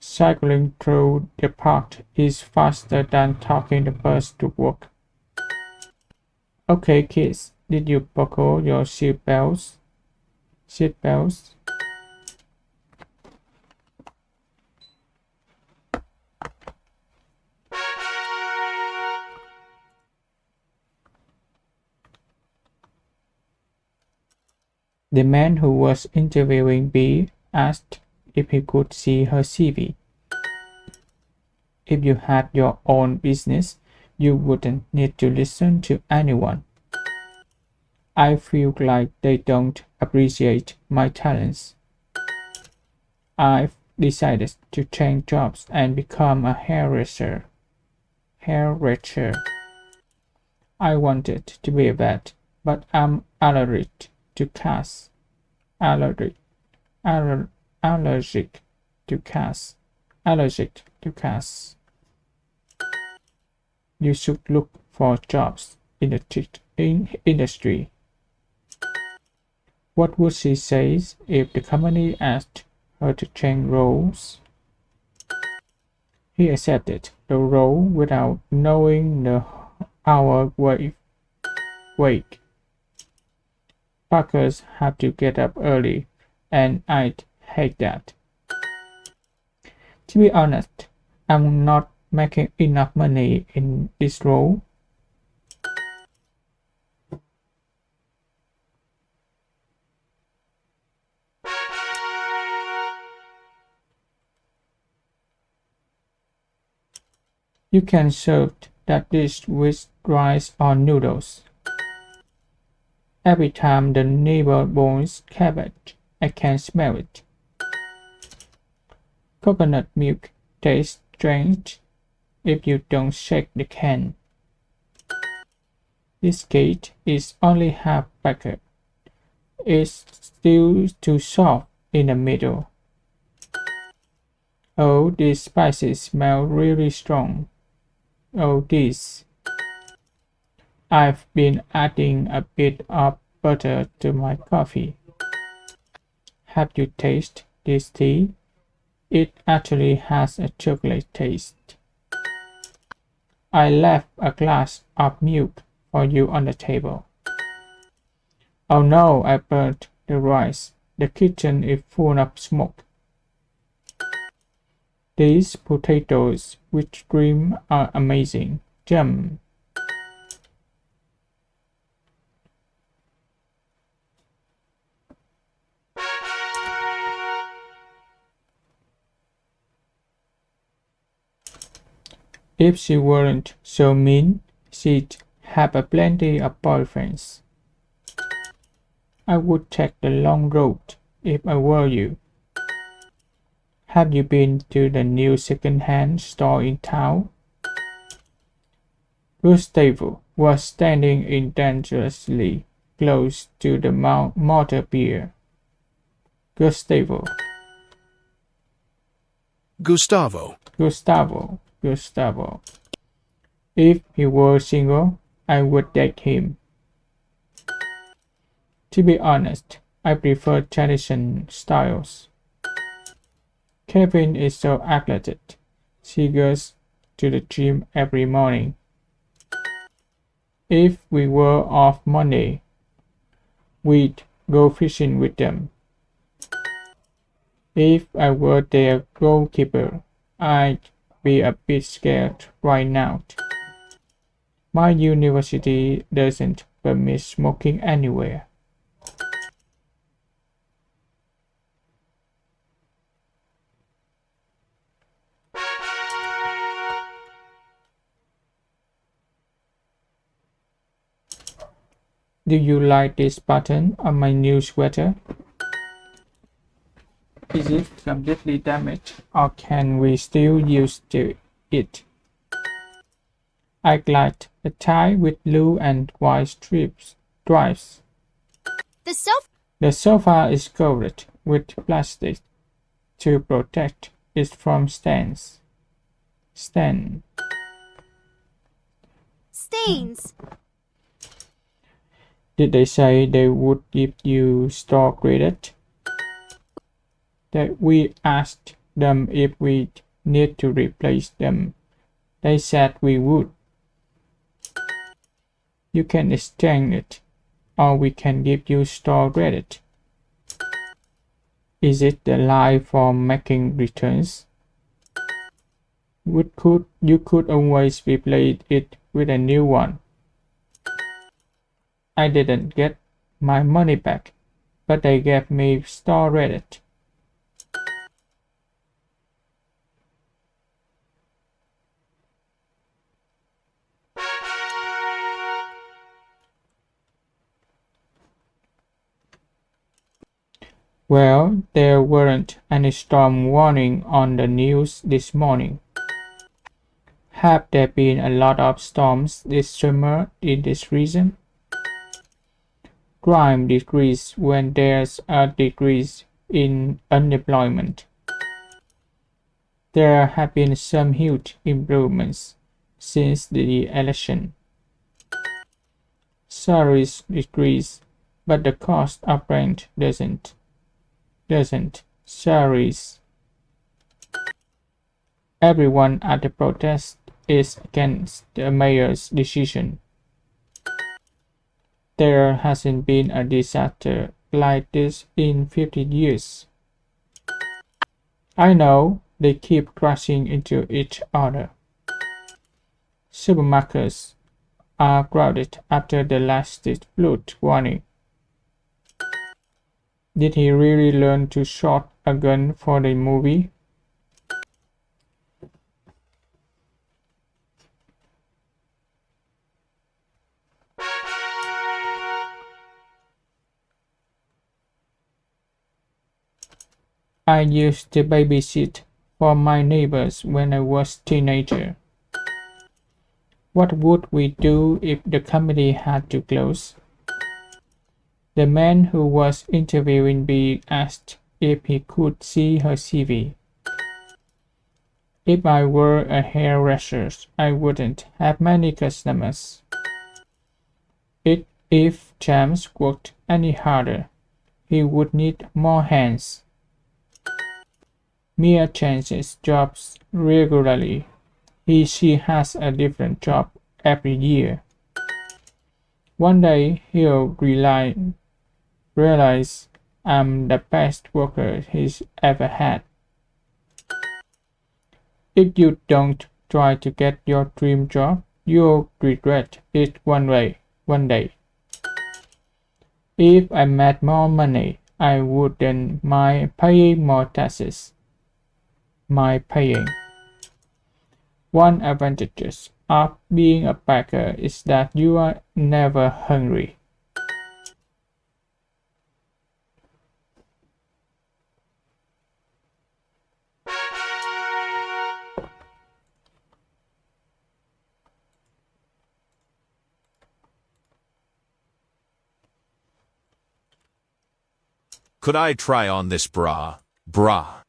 Cycling through the park is faster than taking the bus to work. Okay, kids, did you buckle your seat belts? Seat belts? The man who was interviewing B asked if he could see her CV. If you had your own business, you wouldn't need to listen to anyone. I feel like they don't appreciate my talents. I've decided to change jobs and become a hairdresser. Hairdresser. I wanted to be a vet, but I'm allergic to cats. Allergic to cats. Allergic to cats. You should look for jobs in the tech industry. What would she say if the company asked her to change roles? He accepted the role without knowing the hour wake. Packers have to get up early, and I'd hate that. To be honest, I'm not making enough money in this role. You can serve that dish with rice or noodles. Every time the neighbor boils cabbage, I can smell it. Coconut milk tastes strange if you don't shake the can. This cake is only half baked. It's still too soft in the middle. Oh, these spices smell really strong. Oh, this. I've been adding a bit of butter to my coffee. Have you tasted this tea? It actually has a chocolate taste. I left a glass of milk for you on the table. Oh no, I burnt the rice. The kitchen is full of smoke. These potatoes with cream are amazing. Yum. If she weren't so mean, she'd have a plenty of boyfriends. I would take the long road if I were you. Have you been to the new second-hand store in town? Gustavo was standing dangerously close to the motor pier. Gustavo. If he were single, I would date him. To be honest, I prefer traditional styles. Kevin is so athletic. She goes to the gym every morning. If we were off Monday, we'd go fishing with them. If I were their goalkeeper, I'd be a bit scared right now. My university doesn't permit smoking anywhere. Do you like this button on my new sweater? Is it completely damaged, or can we still use it? I like a tie with blue and white stripes. The sofa is covered with plastic to protect it from stains. Stain. Stains. Did they say they would give you store credit? That we asked them if we need to replace them. They said we would. You can exchange it, or we can give you store credit. Is it the line for making returns? You could always replace it with a new one. I didn't get my money back, but they gave me store credit. Well, there weren't any storm warning on the news this morning. Have there been a lot of storms this summer in this region? Crime decreases when there's a decrease in unemployment. There have been some huge improvements since the election. Salaries decrease, but the cost of rent doesn't. Salaries. Everyone at the protest is against the mayor's decision. There hasn't been a disaster like this in 50 years. I know, they keep crashing into each other. Supermarkets are crowded after the last flood warning. Did he really learn to shoot a gun for the movie? I used to babysit for my neighbors when I was a teenager. What would we do if the company had to close? The man who was interviewing me asked if he could see her CV. If I were a hairdresser, I wouldn't have many customers. If James worked any harder, he would need more hands. Mia changes jobs regularly. She has a different job every year. One day he'll realize I'm the best worker he's ever had. If you don't try to get your dream job, you'll regret it one day. If I made more money, I wouldn't mind paying more taxes. One advantage of being a baker is that you are never hungry. Could I try on this bra? Brought.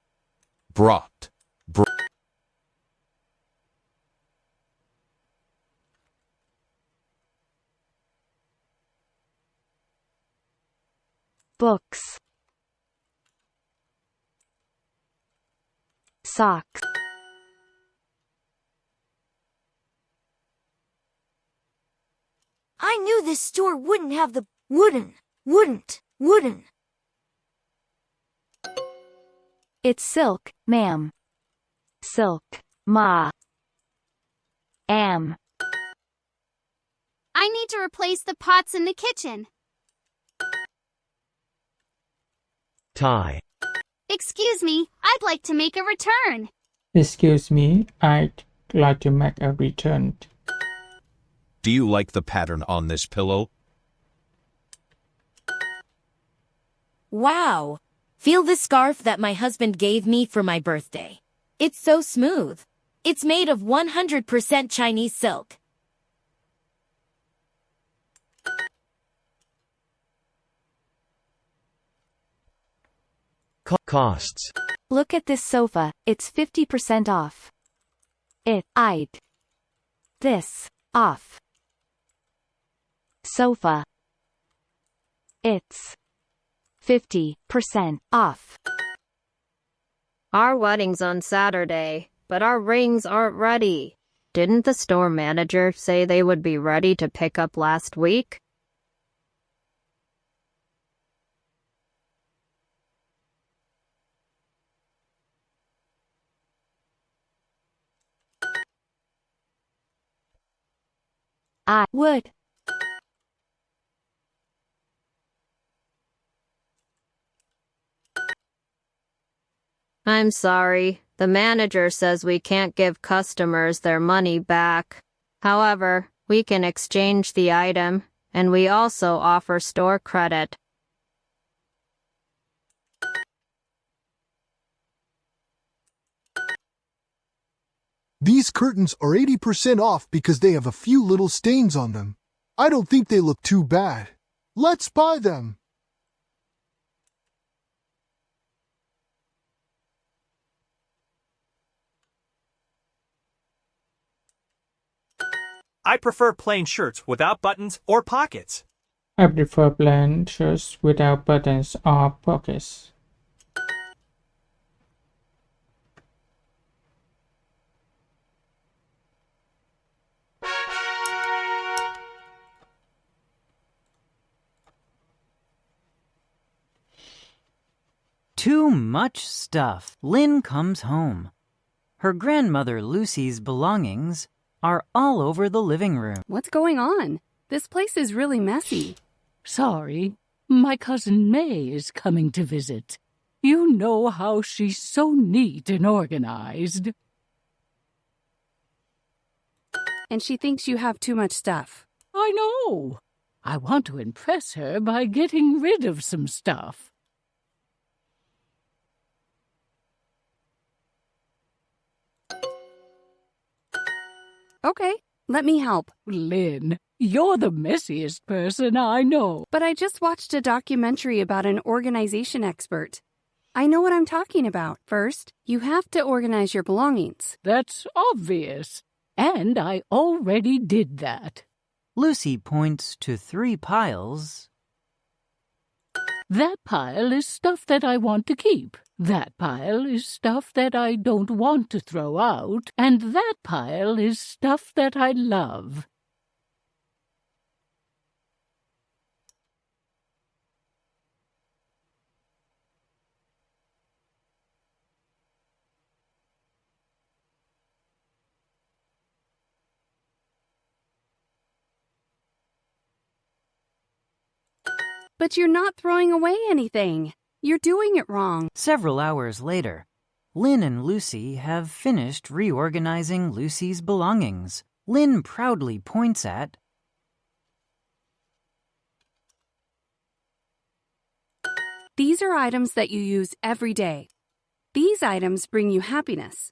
Books. Socks. I knew this store wouldn't have the wouldn't. It's silk, ma'am. Silk, ma. Am. I need to replace the pots in the kitchen. Tie. Excuse me, I'd like to make a return. Excuse me, I'd like to make a return. Do you like the pattern on this pillow? Wow! Feel this scarf that my husband gave me for my birthday. It's so smooth. It's made of 100% Chinese silk. Costs. Look at this sofa, it's 50% off. I'd. This. Off. Sofa. It's 50% off. Our wedding's on Saturday, but our rings aren't ready. Didn't the store manager say they would be ready to pick up last week? I would. I'm sorry. The manager says we can't give customers their money back. However, we can exchange the item, and we also offer store credit. These curtains are 80% off because they have a few little stains on them. I don't think they look too bad. Let's buy them. I prefer plain shirts without buttons or pockets. I prefer plain shirts without buttons or pockets. Too much stuff. Lynn comes home. Her grandmother Lucy's belongings are all over the living room. What's going on? This place is really messy. Sorry, my cousin May is coming to visit. You know how she's so neat and organized. And she thinks you have too much stuff. I know. I want to impress her by getting rid of some stuff. Okay, let me help. Lynn, you're the messiest person I know. But I just watched a documentary about an organization expert. I know what I'm talking about. First, you have to organize your belongings. That's obvious. And I already did that. Lucy points to 3 piles. That pile is stuff that I want to keep. That pile is stuff that I don't want to throw out. And that pile is stuff that I love. But you're not throwing away anything. You're doing it wrong. Several hours later, Lynn and Lucy have finished reorganizing Lucy's belongings. Lynn proudly points at These are items that you use every day. These items bring you happiness.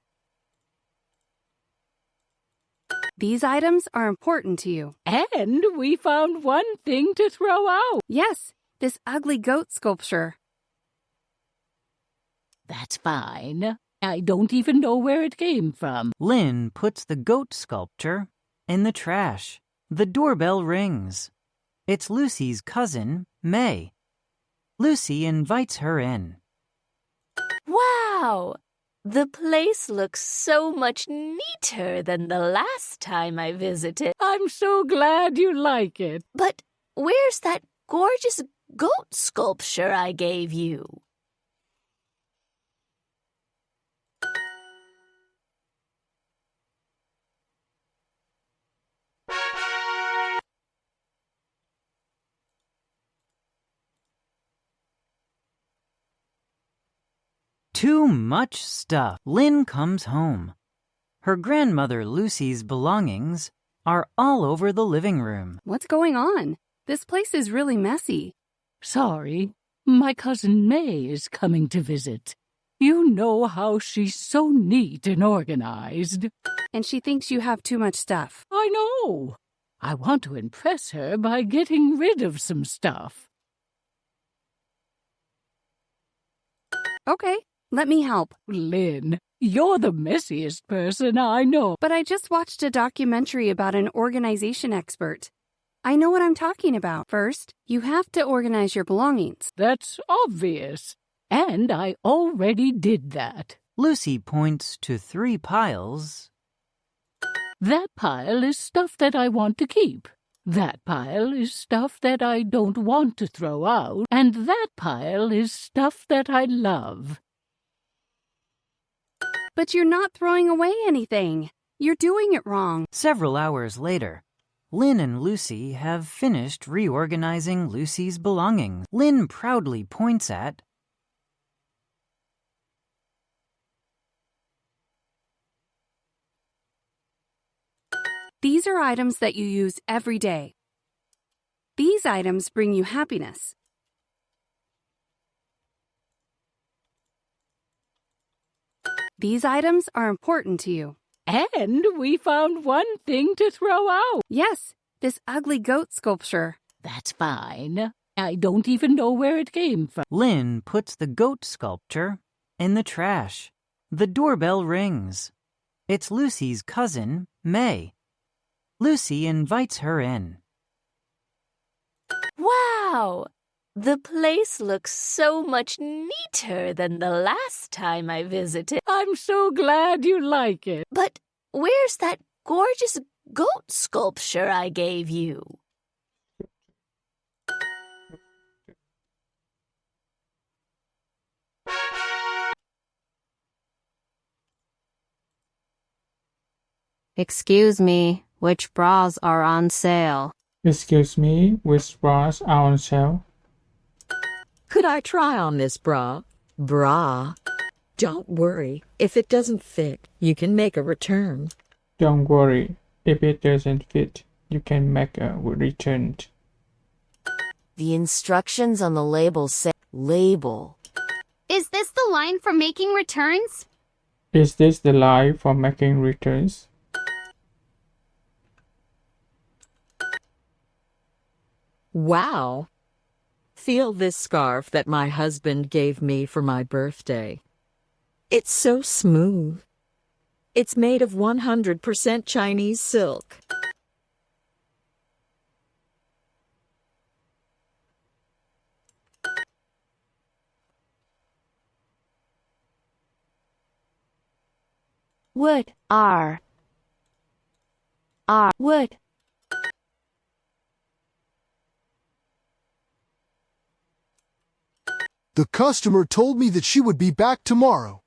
These items are important to you. And we found one thing to throw out. Yes, this ugly goat sculpture. That's fine. I don't even know where it came from. Lynn puts the goat sculpture in the trash. The doorbell rings. It's Lucy's cousin, May. Lucy invites her in. Wow! The place looks so much neater than the last time I visited. I'm so glad you like it. But where's that gorgeous goat sculpture I gave you? Too much stuff. Lynn comes home. Her grandmother Lucy's belongings are all over the living room. What's going on? This place is really messy. Sorry, my cousin May is coming to visit. You know how she's so neat and organized. And she thinks you have too much stuff. I know. I want to impress her by getting rid of some stuff. Okay, let me help. Lynn, You're the messiest person I know. But I just watched a documentary about an organization expert. I know what I'm talking about. First, you have to organize your belongings. That's obvious. And I already did that. Lucy points to 3 piles. That pile is stuff that I want to keep. That pile is stuff that I don't want to throw out. And that pile is stuff that I love. But you're not throwing away anything. You're doing it wrong. Several hours later, Lynn and Lucy have finished reorganizing Lucy's belongings. Lynn proudly points at These are items that you use every day. These items bring you happiness. These items are important to you. And we found one thing to throw out. Yes, this ugly goat sculpture. That's fine. I don't even know where it came from. Lynn puts the goat sculpture in the trash. The doorbell rings. It's Lucy's cousin, May. Lucy invites her in. Wow! The place looks so much neater than the last time I visited. I'm so glad you like it. But where's that gorgeous goat sculpture I gave you? Excuse me, which bras are on sale? Excuse me, which bras are on sale? Could I try on this bra? Bra? Don't worry. If it doesn't fit, you can make a return. Don't worry. If it doesn't fit, you can make a return. The instructions on the label say, label. Is this the line for making returns? Is this the line for making returns? Wow! Feel this scarf that my husband gave me for my birthday. It's so smooth. It's made of 100% Chinese silk. Wood, wood. The customer told me that she would be back tomorrow.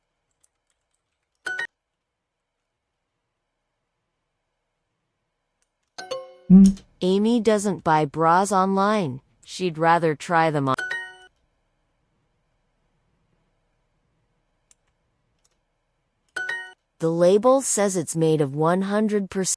Amy doesn't buy bras online. She'd rather try them on. The label says it's made of 100%.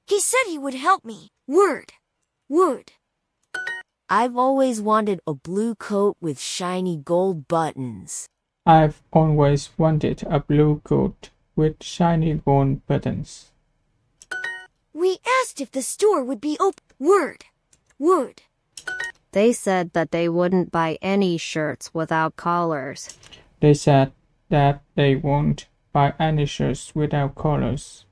He said he would help me. Word. I've always wanted a blue coat with shiny gold buttons. I've always wanted a blue coat with shiny gold buttons. We asked if the store would be open. Word. They said that they wouldn't buy any shirts without collars. They said that they won't buy any shirts without collars.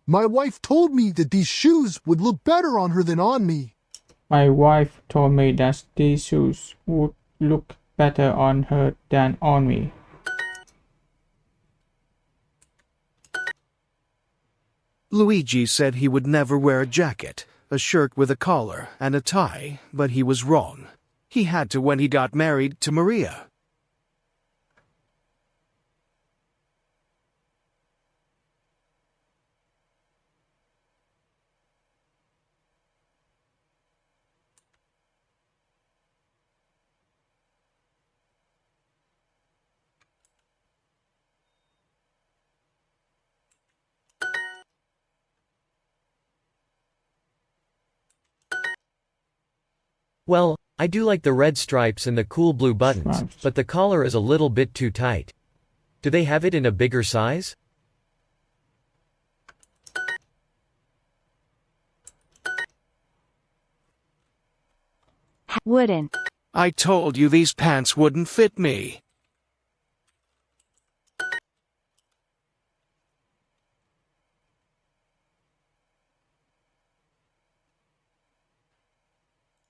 My wife told me that these shoes would look better on her than on me. My wife told me that these shoes would look better on her than on me. Luigi said he would never wear a jacket, a shirt with a collar, and a tie, but he was wrong. He had to when he got married to Maria. Well, I do like the red stripes and the cool blue buttons, but the collar is a little bit too tight. Do they have it in a bigger size? Wouldn't. I told you these pants wouldn't fit me.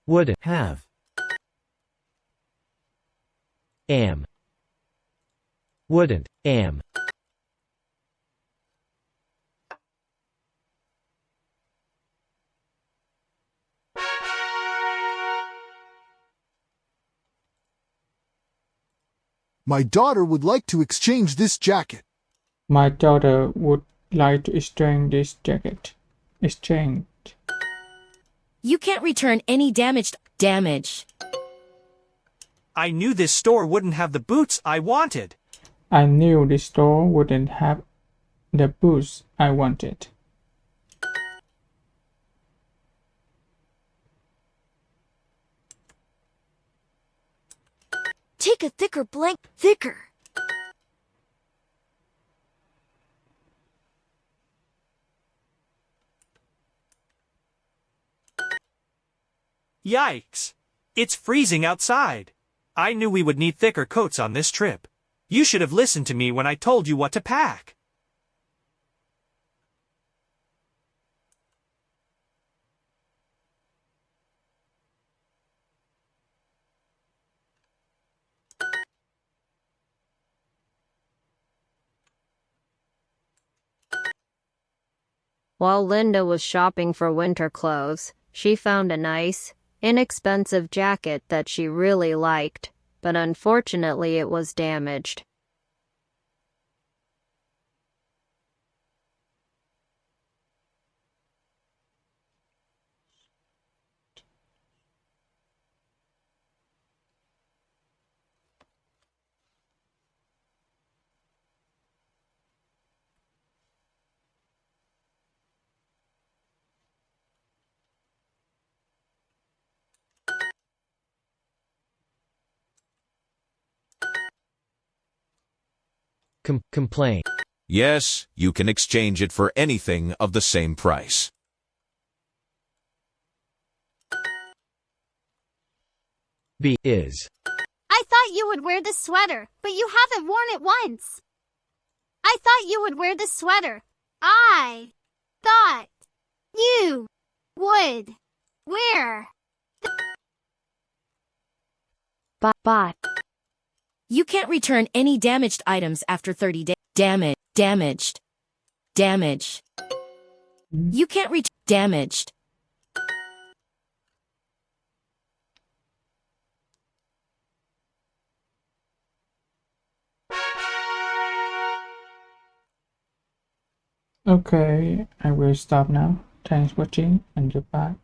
Wouldn't have. Am. Wouldn't. Am. My daughter would like to exchange this jacket. My daughter would like to exchange this jacket. Exchange. You can't return any damage. I knew this store wouldn't have the boots I wanted. I knew the store wouldn't have the boots I wanted. Take a thicker blanket. Thicker. Yikes! It's freezing outside. I knew we would need thicker coats on this trip. You should have listened to me when I told you what to pack. While Linda was shopping for winter clothes, she found a nice, inexpensive jacket that she really liked, but unfortunately it was damaged. Complain. Yes, you can exchange it for anything of the same price. B is. I thought you would wear this sweater, but you haven't worn it once. I thought you would wear this sweater. I thought you would wear. But. You can't return any damaged items after 30 days. Damaged. You can't reach damaged. Okay, I will stop now. Thanks for watching and goodbye.